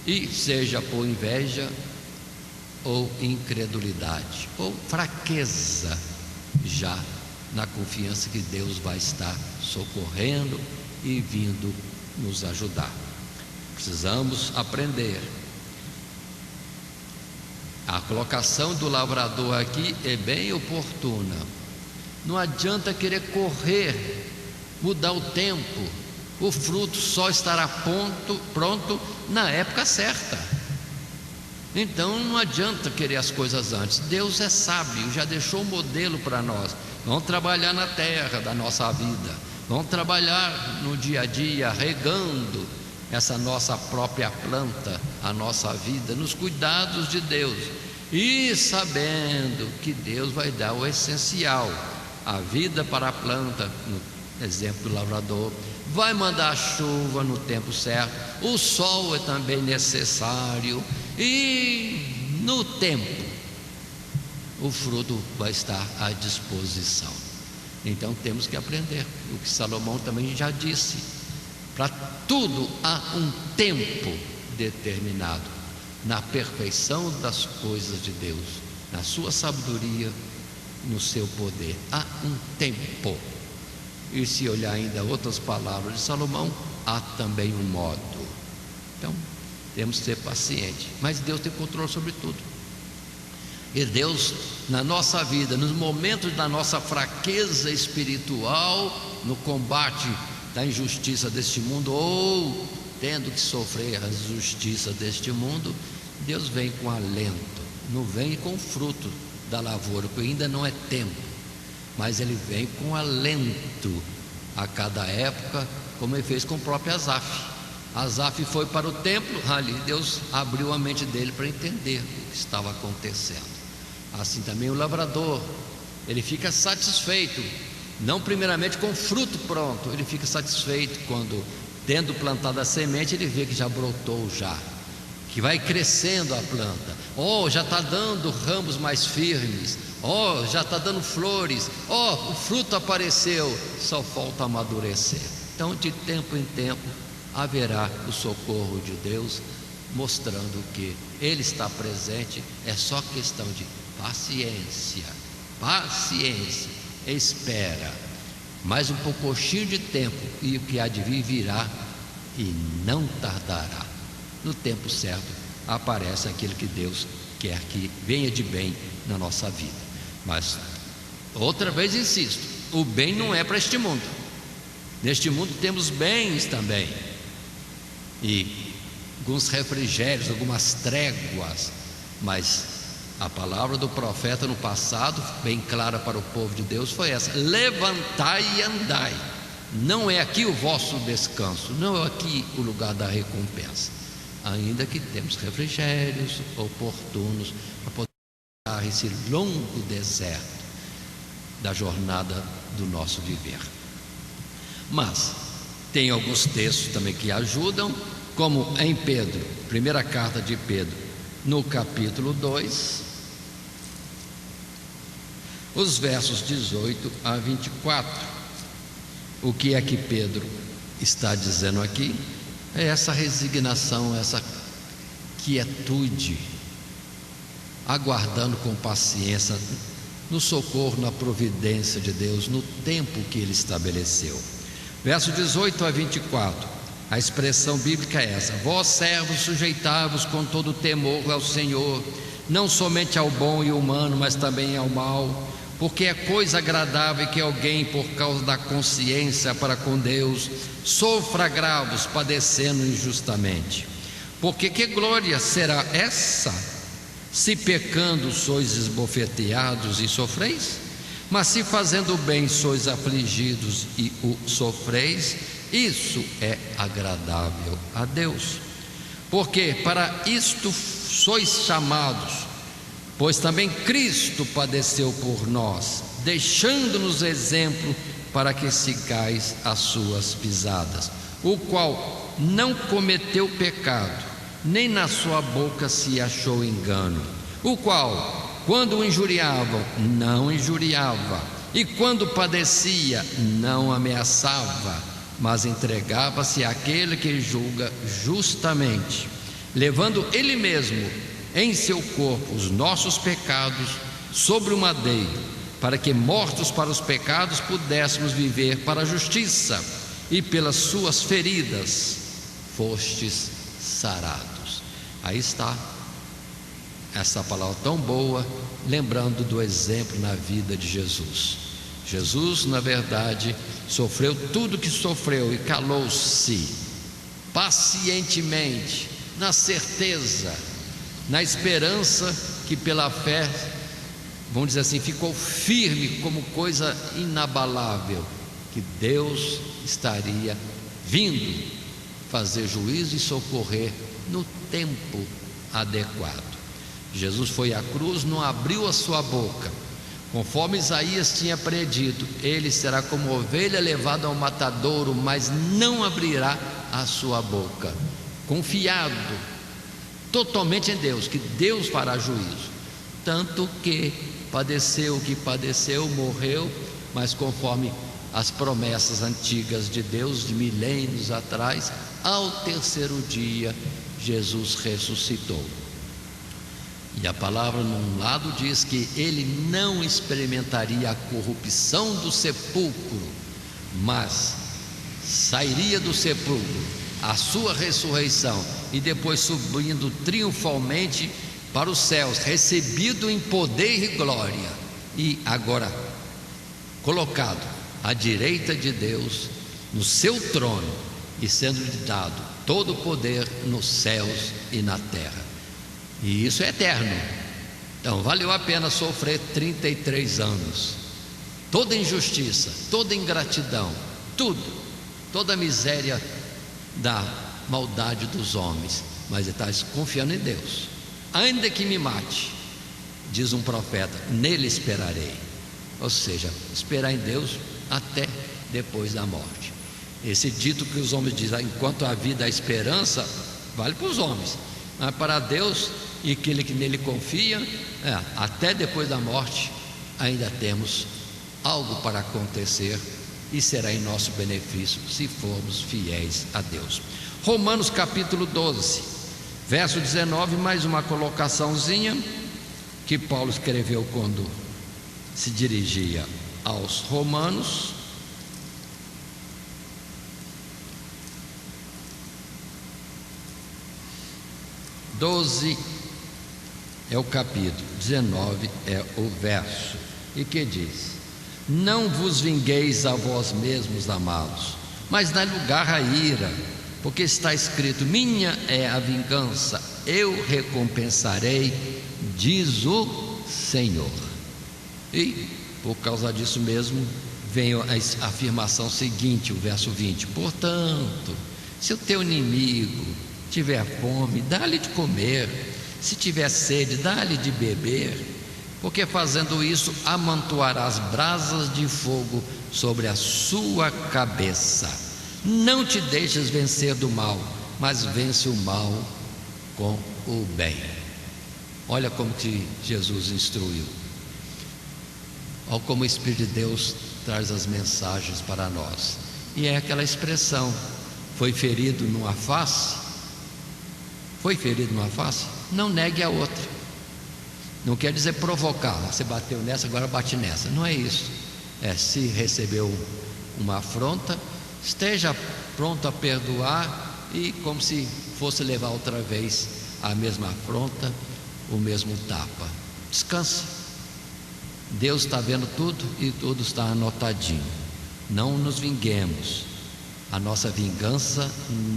e seja por inveja ou incredulidade ou fraqueza, já na confiança que Deus vai estar socorrendo e vindo nos ajudar. Precisamos aprender. A colocação do lavrador aqui é bem oportuna. Não adianta querer correr, mudar o tempo. O fruto só estará pronto na época certa. Então não adianta querer as coisas antes. Deus é sábio, já deixou um modelo para nós. Vamos trabalhar na terra da nossa vida, vamos trabalhar no dia a dia, regando essa nossa própria planta, a nossa vida, nos cuidados de Deus, e sabendo que Deus vai dar o essencial, a vida para a planta, no exemplo do lavrador, vai mandar a chuva no tempo certo, o sol é também necessário, e no tempo o fruto vai estar à disposição. Então temos que aprender o que Salomão também já disse: para tudo há um tempo determinado, na perfeição das coisas de Deus, na sua sabedoria, no seu poder, há um tempo. E se olhar ainda outras palavras de Salomão, há também um modo. Então temos que ser pacientes, mas Deus tem controle sobre tudo. E Deus, na nossa vida, nos momentos da nossa fraqueza espiritual, no combate da injustiça deste mundo, ou tendo que sofrer a injustiça deste mundo, Deus vem com alento, não vem com fruto da lavoura, porque ainda não é tempo, mas Ele vem com alento a cada época, como Ele fez com o próprio Asaf. Asaf foi para o templo, ali Deus abriu a mente dele para entender o que estava acontecendo. Assim também o lavrador, ele fica satisfeito, não primeiramente com o fruto pronto, ele fica satisfeito quando, tendo plantado a semente, ele vê que já brotou, que vai crescendo a planta, já está dando ramos mais firmes, já está dando flores, o fruto apareceu, só falta amadurecer. Então, de tempo em tempo, haverá o socorro de Deus, mostrando que Ele está presente. É só questão de paciência, espera, mais um pouquinho de tempo, e o que há de vir virá, e não tardará. No tempo certo aparece aquilo que Deus quer que venha de bem na nossa vida. Mas outra vez insisto, o bem não é para este mundo. Neste mundo temos bens também, e alguns refrigérios, algumas tréguas, mas a palavra do profeta no passado, bem clara para o povo de Deus, foi essa: levantai e andai. Não é aqui o vosso descanso, não é aqui o lugar da recompensa, ainda que temos refrigérios oportunos para poder dar esse longo deserto. da jornada do nosso viver. Mas tem alguns textos também que ajudam, como em Pedro, primeira carta de Pedro, no capítulo 2, os versos 18 a 24. O que é que Pedro está dizendo aqui? É essa resignação, essa quietude, aguardando com paciência no socorro, na providência de Deus, no tempo que Ele estabeleceu. Verso 18 a 24, a expressão bíblica é essa: vós servos, sujeitai-vos com todo temor ao Senhor, não somente ao bom e humano, mas também ao mal, porque é coisa agradável que alguém, por causa da consciência para com Deus, sofra agravos, padecendo injustamente. Porque que glória será essa, se pecando sois esbofeteados e sofreis? Mas se fazendo bem sois afligidos e o sofreis, isso é agradável a Deus. Porque para isto sois chamados, pois também Cristo padeceu por nós, deixando-nos exemplo para que sigais as suas pisadas, o qual não cometeu pecado, nem na sua boca se achou engano, o qual, quando o injuriavam, não injuriava, e quando padecia, não ameaçava, mas entregava-se àquele que julga justamente, levando ele mesmo em seu corpo os nossos pecados sobre o madeiro, para que, mortos para os pecados, pudéssemos viver para a justiça, e pelas suas feridas fostes sarados. Aí está essa palavra tão boa, lembrando do exemplo na vida de Jesus. Jesus, na verdade, sofreu tudo que sofreu e calou-se pacientemente, na certeza, na esperança que pela fé, vamos dizer assim, ficou firme como coisa inabalável, que Deus estaria vindo fazer juízo e socorrer no tempo adequado. Jesus foi à cruz, não abriu a sua boca, conforme Isaías tinha predito: ele será como ovelha levada ao matadouro, mas não abrirá a sua boca, confiado totalmente em Deus, que Deus fará juízo. Tanto que padeceu o que padeceu, morreu, mas conforme as promessas antigas de Deus, de milênios atrás, ao terceiro dia Jesus ressuscitou. E a palavra num lado diz que ele não experimentaria a corrupção do sepulcro, mas sairia do sepulcro, a sua ressurreição, e depois subindo triunfalmente para os céus, recebido em poder e glória, e agora colocado à direita de Deus, no seu trono, e sendo lhe dado todo o poder nos céus e na terra. E isso é eterno. Então valeu a pena sofrer 33 anos, toda injustiça, toda ingratidão, toda a miséria da maldade dos homens, mas ele está confiando em Deus. Ainda que me mate, diz um profeta, nele esperarei. Ou seja, esperar em Deus até depois da morte. Esse dito que os homens dizem: enquanto a vida há esperança, vale para os homens, mas para Deus e aquele que nele confia, até depois da morte ainda temos algo para acontecer, e será em nosso benefício se formos fiéis a Deus. Romanos capítulo 12, verso 19, mais uma colocaçãozinha que Paulo escreveu quando se dirigia aos romanos. Doze é o capítulo, 19 é o verso, e que diz: não vos vingueis a vós mesmos, amados, mas dai lugar à ira, porque está escrito: minha é a vingança, eu recompensarei, diz o Senhor. E por causa disso mesmo vem a afirmação seguinte, o verso 20: portanto, se o teu inimigo tiver fome, dá-lhe de comer, se tiver sede, dá-lhe de beber, porque fazendo isso amontoarás brasas de fogo sobre a sua cabeça. Não te deixes vencer do mal, mas vence o mal com o bem. Olha como que Jesus instruiu. Olha como o Espírito de Deus traz as mensagens para nós. E é aquela expressão: foi ferido numa face? Foi ferido numa face? Não negue a outra. Não quer dizer provocar, você bateu nessa, agora bate nessa. Não é isso. Se recebeu uma afronta, esteja pronto a perdoar, e como se fosse levar outra vez a mesma afronta, o mesmo tapa. Descanse. Deus está vendo tudo e tudo está anotadinho. Não nos vinguemos. A nossa vingança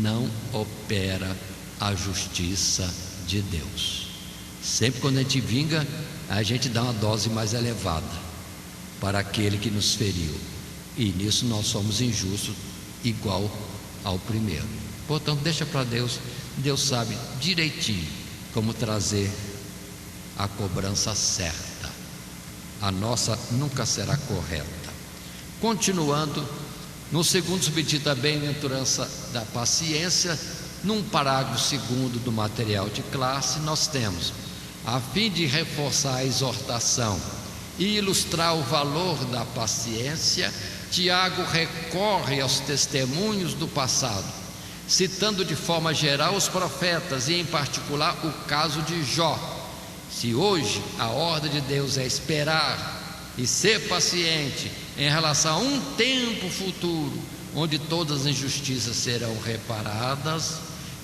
não opera a justiça de Deus. Sempre quando a gente vinga, a gente dá uma dose mais elevada para aquele que nos feriu, e nisso nós somos injustos, igual ao primeiro. Portanto, deixa para Deus. Deus sabe direitinho como trazer a cobrança certa. A nossa nunca será correta. Continuando, no segundo subtítulo da bem-aventurança da paciência, num parágrafo segundo do material de classe, nós temos: a fim de reforçar a exortação e ilustrar o valor da paciência, Tiago recorre aos testemunhos do passado, citando de forma geral os profetas e em particular o caso de Jó. Se hoje a ordem de Deus é esperar e ser paciente em relação a um tempo futuro, onde todas as injustiças serão reparadas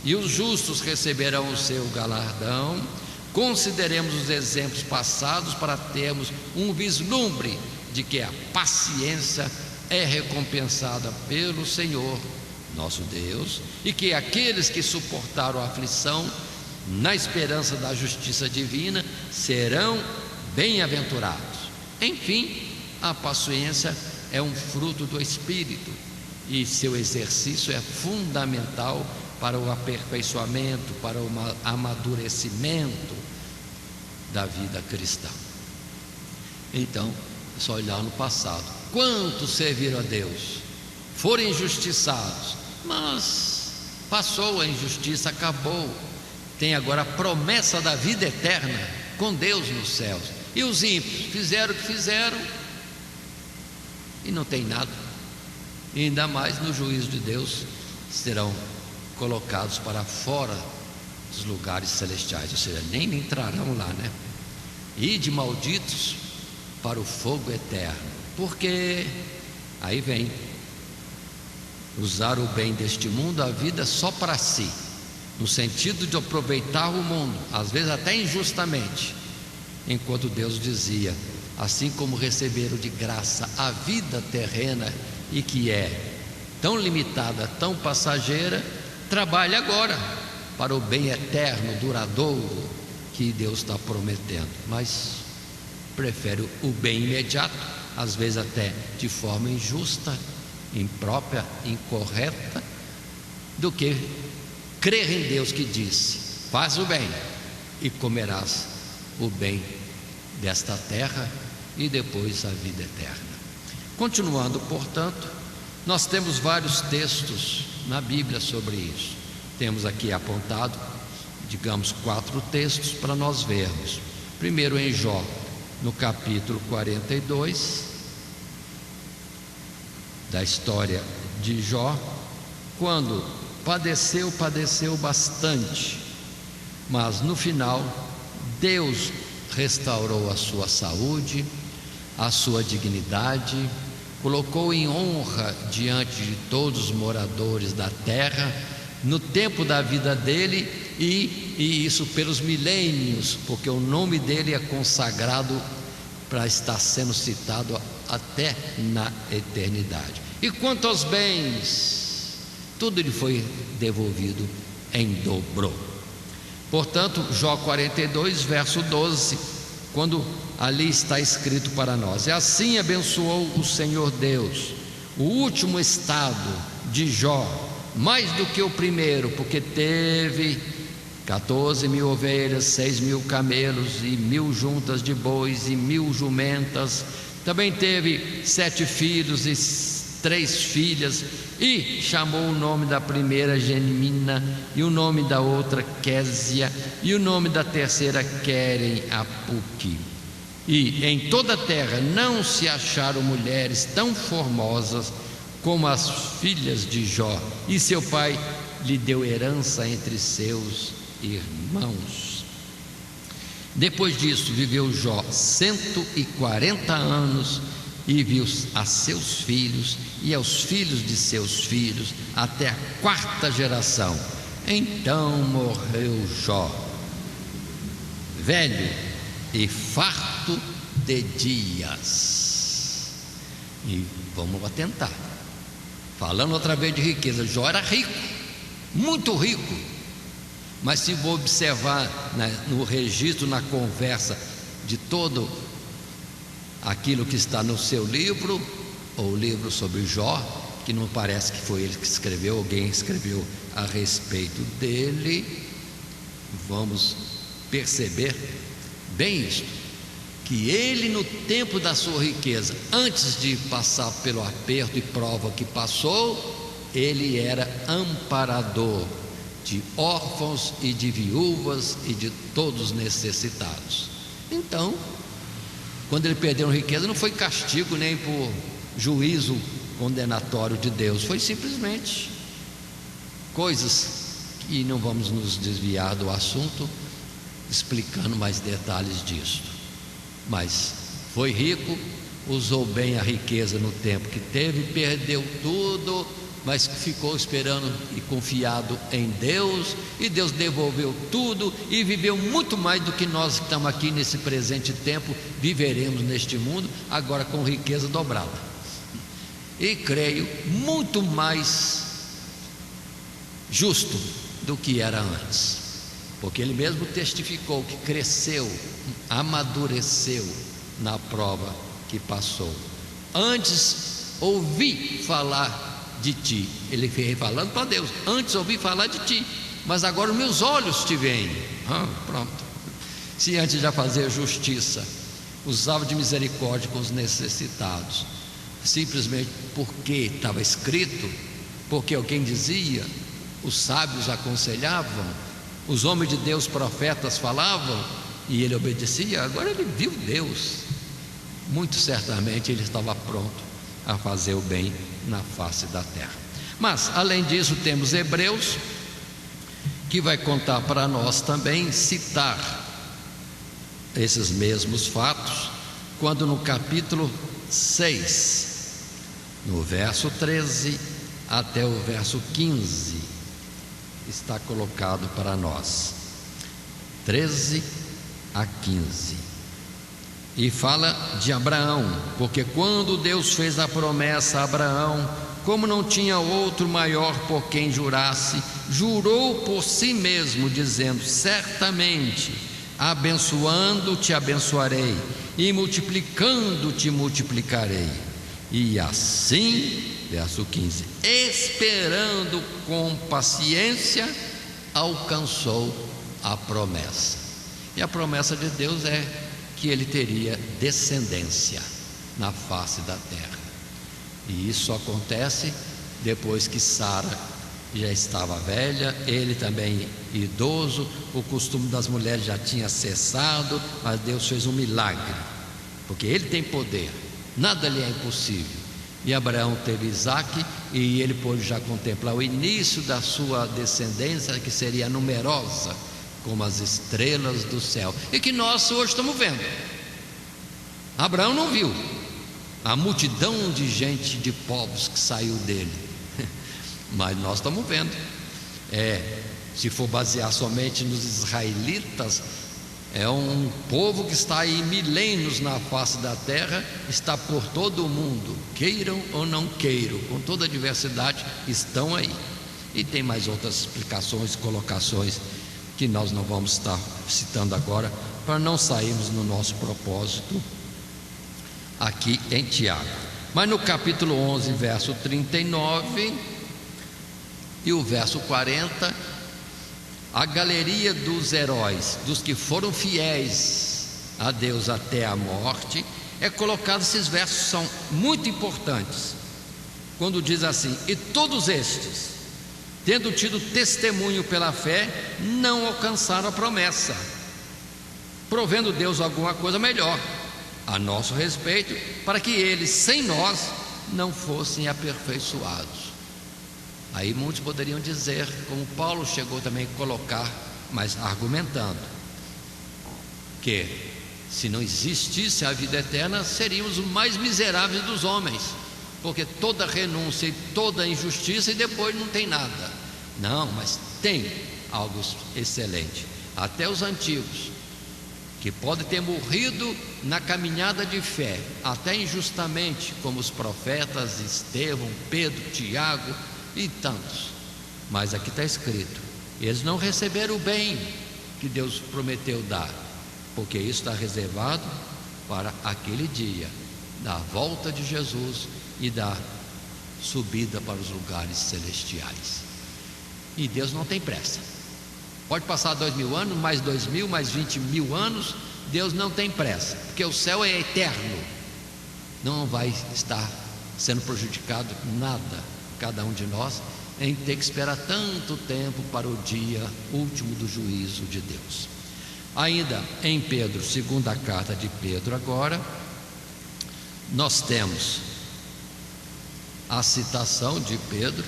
e os justos receberão o seu galardão, consideremos os exemplos passados para termos um vislumbre de que a paciência é recompensada pelo Senhor nosso Deus, e que aqueles que suportaram a aflição na esperança da justiça divina serão bem-aventurados. Enfim, a paciência é um fruto do Espírito, e seu exercício é fundamental para o aperfeiçoamento, para o amadurecimento da vida cristã. Então, é só olhar no passado. Quantos serviram a Deus? Foram injustiçados, mas passou a injustiça, acabou. Tem agora a promessa da vida eterna com Deus nos céus. E os ímpios fizeram o que fizeram e não tem nada. E ainda mais no juízo de Deus serão colocados para fora dos lugares celestiais, ou seja, nem entrarão lá, né? E de malditos para o fogo eterno. Porque aí vem usar o bem deste mundo, a vida só para si, no sentido de aproveitar o mundo, às vezes até injustamente, enquanto Deus dizia: assim como receberam de graça a vida terrena, e que é tão limitada, tão passageira, trabalhe agora para o bem eterno, duradouro, que Deus está prometendo. Mas prefere o bem imediato, às vezes até de forma injusta, imprópria, incorreta, do que crer em Deus que disse: faz o bem e comerás o bem desta terra e depois a vida eterna. Continuando, portanto, nós temos vários textos na Bíblia sobre isso. Temos aqui apontado, digamos, 4 textos para nós vermos. Primeiro em Jó, no capítulo 42, da história de Jó, quando padeceu bastante, mas no final Deus restaurou a sua saúde, a sua dignidade, colocou em honra diante de todos os moradores da terra, no tempo da vida dele, e isso pelos milênios, porque o nome dele é consagrado para estar sendo citado até na eternidade. E quanto aos bens, tudo lhe foi devolvido em dobro. Portanto, Jó 42, verso 12, quando ali está escrito para nós: e assim abençoou o Senhor Deus o último estado de Jó, mais do que o primeiro, porque teve 14.000 ovelhas, 6.000 camelos, e 1.000 juntas de bois, e 1.000 jumentas. Também teve 7 filhos e 3 filhas, e chamou o nome da primeira Gemina, e o nome da outra Késia, e o nome da terceira Queren Apuque. E em toda a terra não se acharam mulheres tão formosas como as filhas de Jó, e seu pai lhe deu herança entre seus irmãos. Depois disso viveu Jó 140 anos, e viu a seus filhos e aos filhos de seus filhos até a 4ª geração. Então morreu Jó, velho e farto de dias. E vamos atentar, falando outra vez de riqueza, Jó era rico, muito rico. Mas se vou observar no registro, na conversa de todo aquilo que está no seu livro, ou livro sobre Jó, que não parece que foi ele que escreveu, alguém escreveu a respeito dele, vamos perceber bem isso, que ele, no tempo da sua riqueza, antes de passar pelo aperto e prova que passou, ele era amparador de órfãos e de viúvas e de todos necessitados. Então, quando ele perdeu a riqueza, não foi castigo nem por juízo condenatório de Deus, foi simplesmente coisas que não vamos nos desviar do assunto explicando mais detalhes disso. Mas foi rico, usou bem a riqueza no tempo que teve, perdeu tudo, mas ficou esperando e confiado em Deus, e Deus devolveu tudo, e viveu muito mais do que nós que estamos aqui nesse presente tempo viveremos neste mundo, agora com riqueza dobrada, e creio muito mais justo do que era antes, porque ele mesmo testificou que cresceu, amadureceu na prova que passou. Antes ouvi falar de ti, ele veio falando para Deus, antes ouvi falar de ti, mas agora os meus olhos te veem. Pronto. Se antes de fazer justiça usava de misericórdia com os necessitados, simplesmente porque estava escrito, porque alguém dizia, os sábios aconselhavam, os homens de Deus, profetas falavam, e ele obedecia, agora ele viu Deus, muito certamente ele estava pronto a fazer o bem na face da terra. Mas além disso temos Hebreus, que vai contar para nós também, citar esses mesmos fatos, quando no capítulo 6, no verso 13 até o verso 15, está colocado para nós, 13 a 15, e fala de Abraão, porque quando Deus fez a promessa a Abraão, como não tinha outro maior por quem jurasse, jurou por si mesmo, dizendo: certamente, abençoando te abençoarei, e multiplicando te multiplicarei. E assim, verso 15, esperando com paciência, alcançou a promessa. E a promessa de Deus é que ele teria descendência na face da terra. E isso acontece depois que Sara já estava velha, ele também idoso, o costume das mulheres já tinha cessado, mas Deus fez um milagre, porque ele tem poder, nada lhe é impossível. E Abraão teve Isaque, e ele pôde já contemplar o início da sua descendência, que seria numerosa como as estrelas do céu, e que nós hoje estamos vendo. Abraão não viu a multidão de gente, de povos que saiu dele, mas nós estamos vendo. Se for basear somente nos israelitas, é um povo que está aí milênios na face da terra, está por todo o mundo, queiram ou não queiram, com toda a diversidade, estão aí. E tem mais outras explicações, colocações, que nós não vamos estar citando agora, para não sairmos no nosso propósito aqui em Tiago. Mas no capítulo 11, verso 39 e o verso 40, A galeria dos heróis, dos que foram fiéis a Deus até a morte, é colocado. Esses versos são muito importantes, quando diz assim: e todos estes, tendo tido testemunho pela fé, não alcançaram a promessa, provendo Deus alguma coisa melhor a nosso respeito, para que eles, sem nós, não fossem aperfeiçoados. Aí muitos poderiam dizer, como Paulo chegou também a colocar, mas argumentando, que se não existisse a vida eterna, seríamos os mais miseráveis dos homens, porque toda renúncia e toda injustiça, e depois não tem nada. Não, mas tem algo excelente. Até os antigos, que podem ter morrido na caminhada de fé, até injustamente, como os profetas Estevão, Pedro, Tiago e tantos, mas aqui está escrito: eles não receberam o bem que Deus prometeu dar, porque isso está reservado para aquele dia da volta de Jesus e da subida para os lugares celestiais. E Deus não tem pressa. Pode passar 2000 anos, mais 2000, mais 20.000 anos, Deus não tem pressa, porque o céu é eterno. Não vai estar sendo prejudicado nada, cada um de nós, em ter que esperar tanto tempo para o dia último do juízo de Deus. Ainda em Pedro, segunda carta de Pedro, agora nós temos a citação de Pedro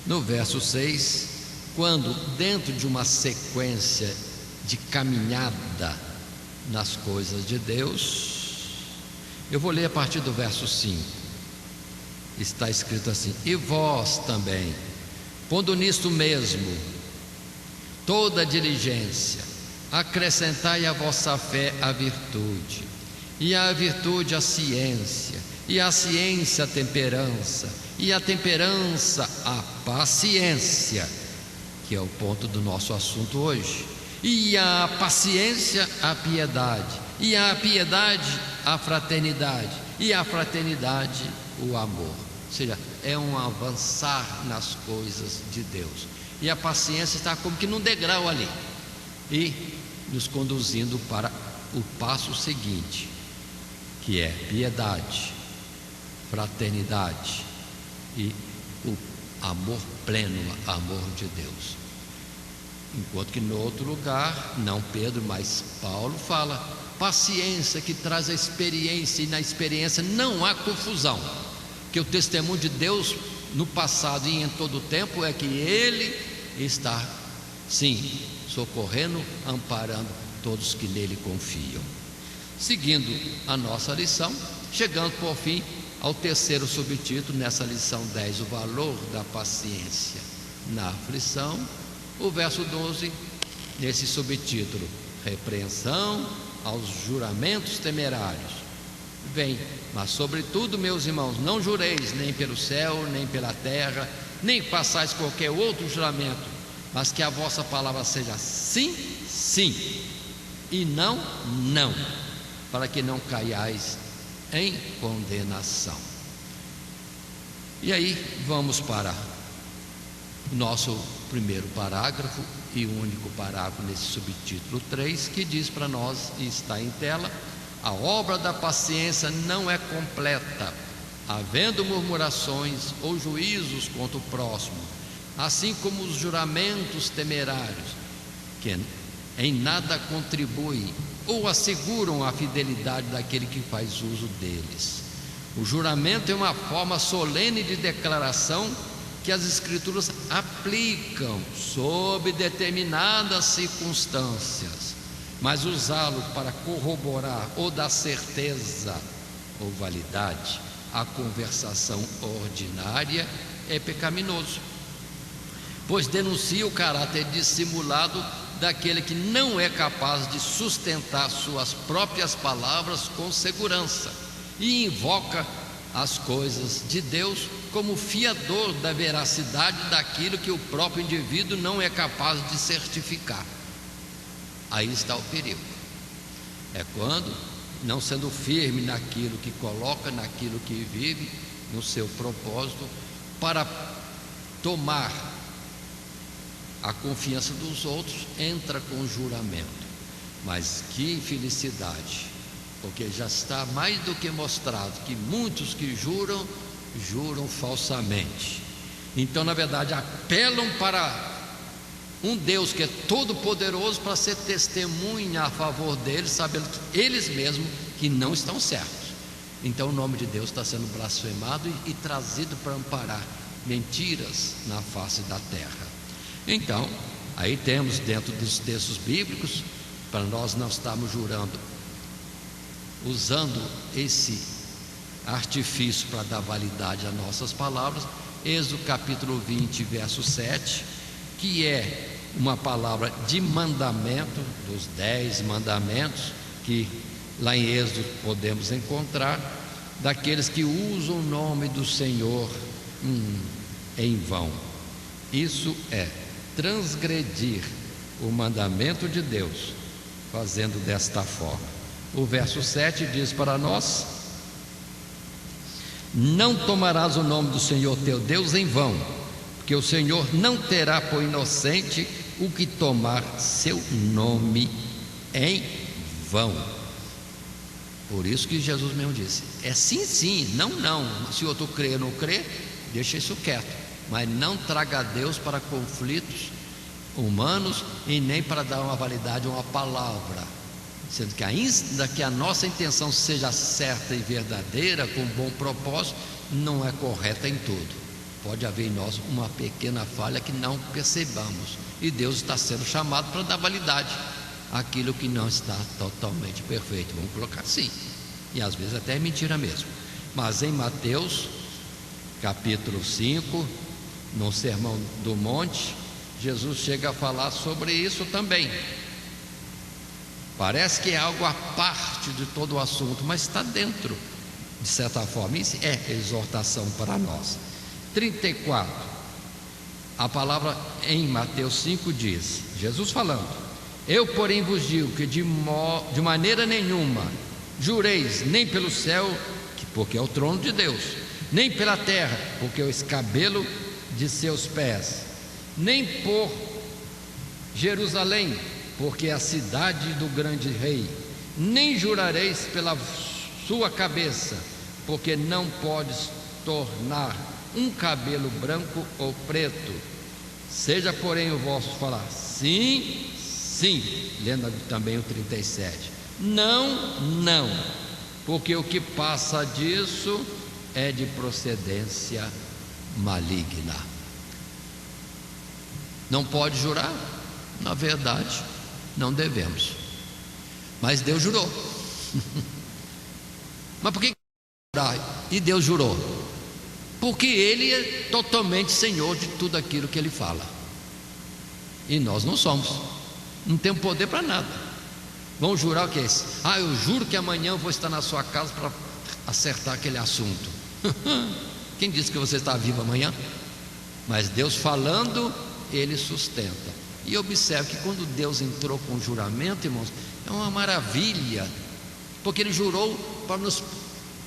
no verso 6, quando, dentro de uma sequência de caminhada nas coisas de Deus, eu vou ler a partir do verso 5, está escrito assim: e vós também, pondo nisto mesmo toda diligência, acrescentai à vossa fé a virtude, e à virtude a ciência, e à ciência a temperança, e a temperança a paciência, que é o ponto do nosso assunto hoje, e a paciência a piedade, e a piedade a fraternidade, e a fraternidade o amor. Ou seja, é um avançar nas coisas de Deus, e a paciência está como que num degrau ali, e nos conduzindo para o passo seguinte, que é piedade, fraternidade e o amor pleno, amor de Deus. Enquanto que no outro lugar, não Pedro, mas Paulo fala paciência, que traz a experiência, e na experiência não há confusão, que o testemunho de Deus no passado e em todo o tempo é que Ele está, sim, socorrendo, amparando todos que nele confiam. Seguindo a nossa lição, chegando por fim ao terceiro subtítulo nessa lição 10, o valor da paciência na aflição, o verso 12, nesse subtítulo, repreensão aos juramentos temerários. Vem, mas sobretudo, meus irmãos, não jureis nem pelo céu, nem pela terra, nem façais qualquer outro juramento, mas que a vossa palavra seja sim, sim, e não, não, para que não caiais em condenação. E aí vamos para o nosso primeiro parágrafo e o único parágrafo nesse subtítulo 3, que diz para nós, e está em tela: a obra da paciência não é completa, havendo murmurações ou juízos contra o próximo, assim como os juramentos temerários, que em nada contribuem ou asseguram a fidelidade daquele que faz uso deles. O juramento é uma forma solene de declaração que as Escrituras aplicam sob determinadas circunstâncias, mas usá-lo para corroborar ou dar certeza ou validade à conversação ordinária é pecaminoso, pois denuncia o caráter dissimulado daquele que não é capaz de sustentar suas próprias palavras com segurança e invoca as coisas de Deus como fiador da veracidade daquilo que o próprio indivíduo não é capaz de certificar. Aí está o perigo. É quando, não sendo firme naquilo que coloca, naquilo que vive, no seu propósito, para tomar a confiança dos outros, entra com juramento. Mas que infelicidade, porque já está mais do que mostrado que muitos que juram, juram falsamente. Então, na verdade, apelam para um Deus que é todo poderoso para ser testemunha a favor deles, sabendo que eles mesmos que não estão certos. Então o nome de Deus está sendo blasfemado e trazido para amparar mentiras na face da terra. Então, aí temos dentro dos textos bíblicos, para nós não estarmos jurando, usando esse artifício para dar validade às nossas palavras, Êxodo capítulo 20, verso 7, que é uma palavra de mandamento, dos 10 mandamentos, que lá em Êxodo podemos encontrar, daqueles que usam o nome do Senhor em vão. Isso é transgredir o mandamento de Deus, fazendo desta forma. O verso 7 diz para nós: não tomarás o nome do Senhor teu Deus em vão, porque o Senhor não terá por inocente o que tomar seu nome em vão. Por isso que Jesus mesmo disse: é sim, sim, não, não. Se outro crê ou não crê, deixa isso quieto, mas não traga a Deus para conflitos humanos e nem para dar uma validade a uma palavra, sendo que ainda que a nossa intenção seja certa e verdadeira, com bom propósito, não é correta em tudo. Pode haver em nós uma pequena falha que não percebamos, e Deus está sendo chamado para dar validade àquilo que não está totalmente perfeito, vamos colocar assim, e às vezes até é mentira mesmo. Mas em Mateus capítulo 5, no Sermão do Monte, Jesus chega a falar sobre isso também. Parece que é algo à parte de todo o assunto, mas está dentro, de certa forma. Isso é exortação para nós. 34, a palavra em Mateus 5 diz, Jesus falando: eu porém vos digo que de maneira nenhuma jureis, nem pelo céu, porque é o trono de Deus, nem pela terra, porque é o escabelo de seus pés, nem por Jerusalém, porque é a cidade do grande rei, nem jurareis pela sua cabeça, porque não podes tornar um cabelo branco ou preto. Seja porém o vosso falar sim, sim, lendo também o 37, não, não, porque o que passa disso é de procedência maligna. Não pode jurar? Na verdade, não devemos, mas Deus jurou. Mas por que jurar? E Deus jurou? Porque Ele é totalmente Senhor de tudo aquilo que Ele fala, e nós não somos, não temos poder para nada. Vamos jurar o que é isso? Eu juro que amanhã eu vou estar na sua casa para acertar aquele assunto. Quem disse que você está vivo amanhã? Mas Deus falando, Ele sustenta. E observe que quando Deus entrou com o juramento, irmãos, é uma maravilha, porque Ele jurou para nos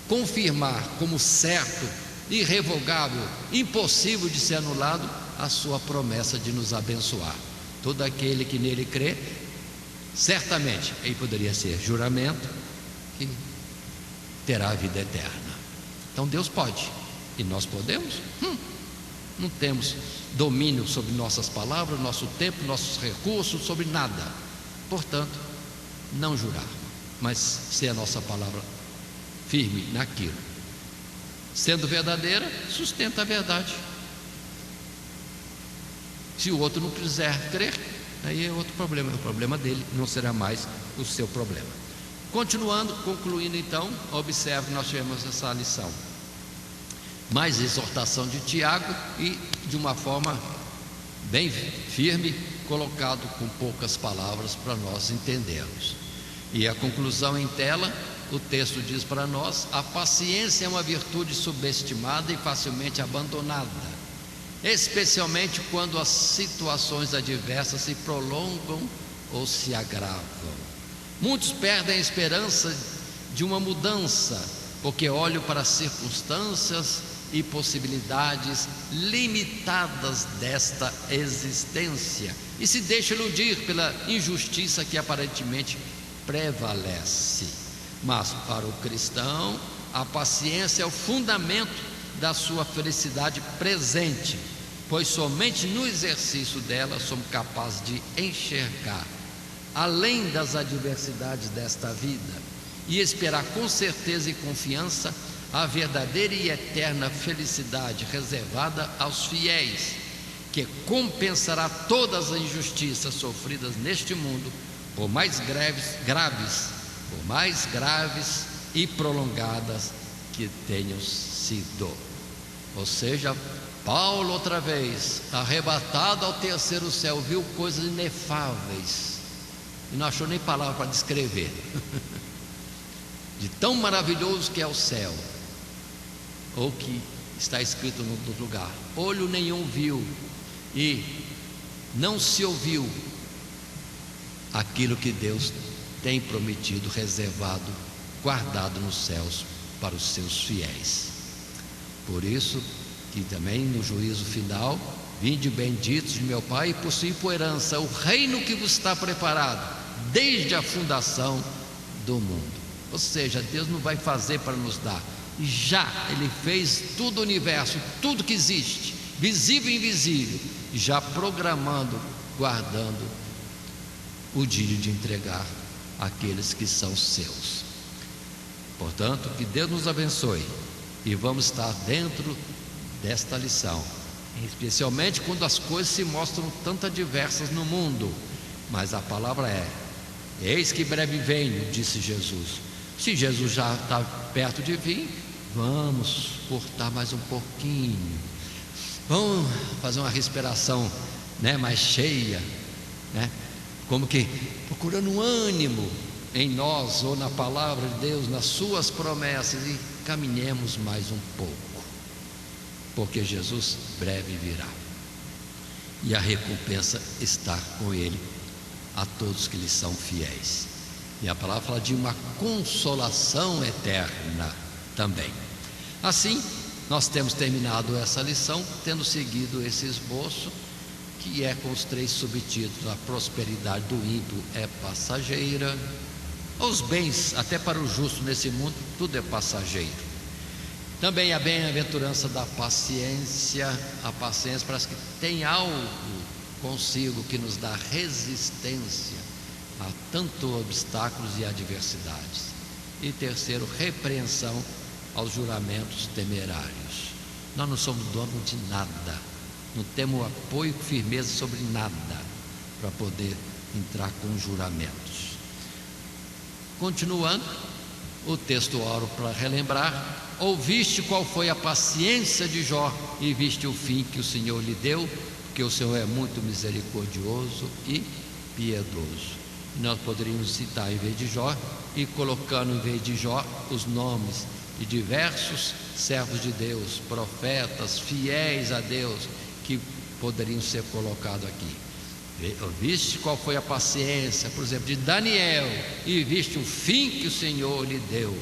confirmar como certo, irrevogável, impossível de ser anulado, a sua promessa de nos abençoar. Todo aquele que nele crê, certamente, aí poderia ser juramento, que terá a vida eterna. Então Deus pode, e nós podemos? Não temos domínio sobre nossas palavras, nosso tempo, nossos recursos, sobre nada. Portanto, não jurar, mas ser a nossa palavra firme naquilo. Sendo verdadeira, sustenta a verdade. Se o outro não quiser crer, aí é outro problema, é o problema dele, não será mais o seu problema. Continuando, concluindo então, observe que nós tivemos essa lição. Mais exortação de Tiago, e de uma forma bem firme, colocado com poucas palavras para nós entendermos. E a conclusão em tela, o texto diz para nós: a paciência é uma virtude subestimada e facilmente abandonada, especialmente quando as situações adversas se prolongam ou se agravam. Muitos perdem a esperança de uma mudança, porque olham para as circunstâncias e possibilidades limitadas desta existência e se deixa iludir pela injustiça que aparentemente prevalece. Mas para o cristão, a paciência é o fundamento da sua felicidade presente, pois somente no exercício dela somos capazes de enxergar além das adversidades desta vida e esperar com certeza e confiança a verdadeira e eterna felicidade reservada aos fiéis, que compensará todas as injustiças sofridas neste mundo, por mais graves e prolongadas que tenham sido. Ou seja, Paulo outra vez, arrebatado ao terceiro céu, viu coisas inefáveis e não achou nem palavra para descrever de tão maravilhoso que é o céu, ou que está escrito no lugar: olho nenhum viu e não se ouviu aquilo que Deus tem prometido, reservado, guardado nos céus para os seus fiéis. Por isso que também no juízo final: vinde benditos de meu Pai, e possuí por herança o reino que vos está preparado desde a fundação do mundo. Ou seja, Deus não vai fazer para nos dar, já Ele fez tudo o universo, tudo que existe, visível e invisível, já programando, guardando o dia de entregar àqueles que são seus. Portanto, que Deus nos abençoe e vamos estar dentro desta lição, especialmente quando as coisas se mostram tanto adversas no mundo. Mas a palavra é: eis que breve venho, disse Jesus. Se Jesus já está perto de vir, vamos cortar mais um pouquinho, vamos fazer uma respiração, mais cheia, como que procurando um ânimo em nós ou na palavra de Deus, nas suas promessas, e caminhemos mais um pouco, porque Jesus breve virá e a recompensa está com Ele a todos que lhe são fiéis. E a palavra fala de uma consolação eterna também. Assim, nós temos terminado essa lição tendo seguido esse esboço, que é com os 3 subtítulos: a prosperidade do ímpio é passageira, os bens, até para o justo nesse mundo, tudo é passageiro. Também a bem-aventurança da paciência. A paciência parece que tem algo consigo que nos dá resistência a tantos obstáculos e adversidades. E terceiro, repreensão aos juramentos temerários. Nós não somos donos de nada, não temos apoio e firmeza sobre nada para poder entrar com juramentos. Continuando, o texto oro para relembrar: ouviste qual foi a paciência de Jó e viste o fim que o Senhor lhe deu, porque o Senhor é muito misericordioso e piedoso. Nós poderíamos citar em vez de Jó, e colocando em vez de Jó os nomes de diversos servos de Deus, profetas, fiéis a Deus, que poderiam ser colocados aqui. Viste qual foi a paciência, por exemplo, de Daniel, e viste o fim que o Senhor lhe deu.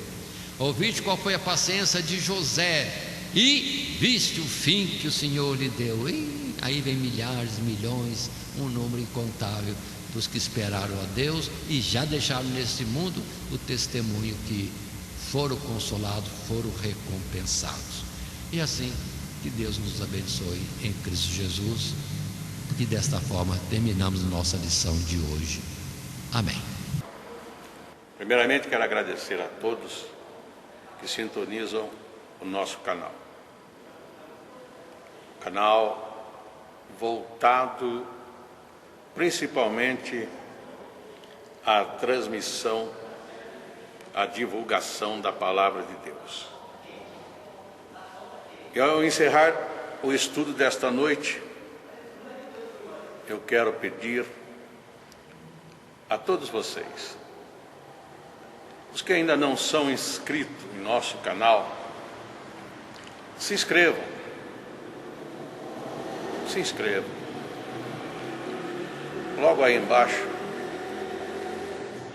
Ouviste qual foi a paciência de José, e viste o fim que o Senhor lhe deu. E aí vem milhares, milhões, um número incontável dos que esperaram a Deus e já deixaram nesse mundo o testemunho que foram consolados, foram recompensados. E assim, que Deus nos abençoe em Cristo Jesus. E desta forma terminamos nossa lição de hoje. Amém. Primeiramente, quero agradecer a todos que sintonizam o nosso canal. Canal voltado principalmente à transmissão, à divulgação da palavra de Deus. E ao encerrar o estudo desta noite, eu quero pedir a todos vocês, os que ainda não são inscritos em nosso canal, se inscrevam. Se inscrevam. Logo aí embaixo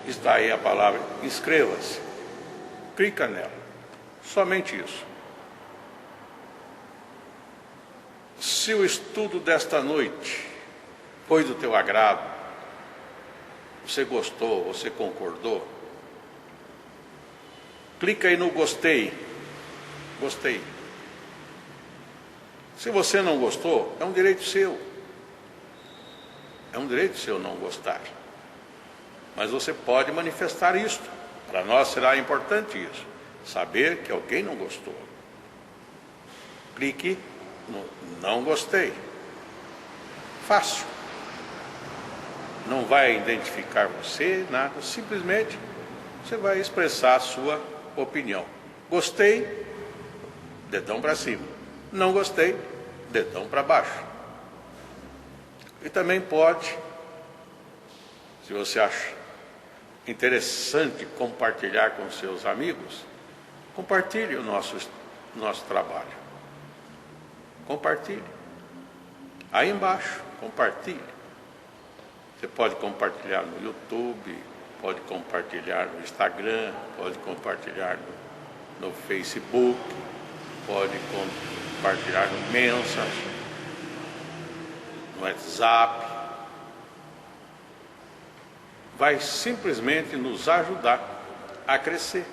está aí a palavra inscreva-se. Clica nela. Somente isso. Se o estudo desta noite foi do teu agrado, você gostou, você concordou, clica aí no gostei. Gostei. Se você não gostou, é um direito seu. É um direito seu não gostar. Mas você pode manifestar isto. Para nós será importante isso. Saber que alguém não gostou. Clique no não gostei. Fácil. Não vai identificar você, nada. Simplesmente você vai expressar a sua opinião. Gostei, dedão para cima. Não gostei, dedão para baixo. E também pode, se você acha interessante compartilhar com seus amigos, compartilhe o nosso trabalho. Compartilhe. Aí embaixo, compartilhe. Você pode compartilhar no YouTube, pode compartilhar no Instagram, pode compartilhar no Facebook, pode compartilhar no Messenger, no WhatsApp. Vai simplesmente nos ajudar a crescer.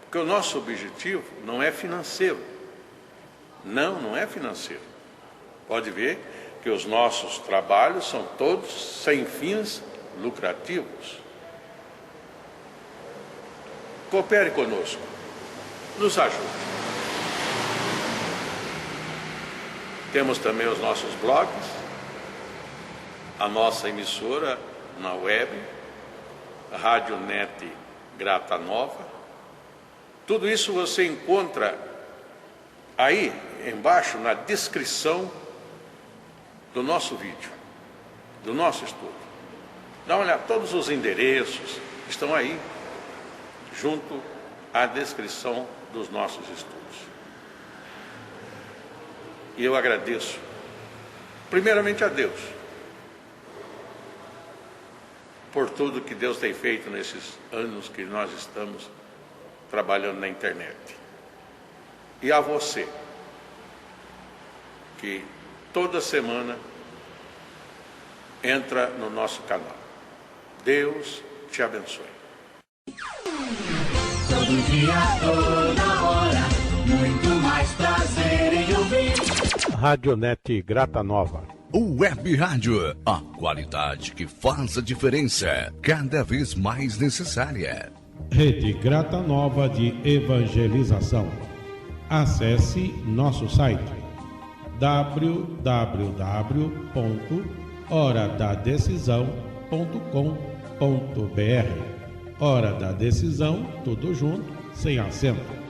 Porque o nosso objetivo não é financeiro. Não é financeiro. Pode ver que os nossos trabalhos são todos sem fins lucrativos. Coopere conosco. Nos ajude. Temos também os nossos blogs, a nossa emissora na web, a Rádio Net Grata Nova. Tudo isso você encontra aí embaixo na descrição do nosso vídeo, do nosso estudo. Dá uma olhada, todos os endereços estão aí, junto à descrição dos nossos estudos. E eu agradeço, primeiramente a Deus, por tudo que Deus tem feito nesses anos que nós estamos trabalhando na internet. E a você, que toda semana entra no nosso canal. Deus te abençoe. Todo dia, toda hora, muito mais prazer em ouvir. Radionet Grata Nova. Web Rádio, a qualidade que faz a diferença, cada vez mais necessária. Rede Grata Nova de Evangelização. Acesse nosso site www.horadadecisão.com.br. Hora da Decisão, tudo junto, sem acento.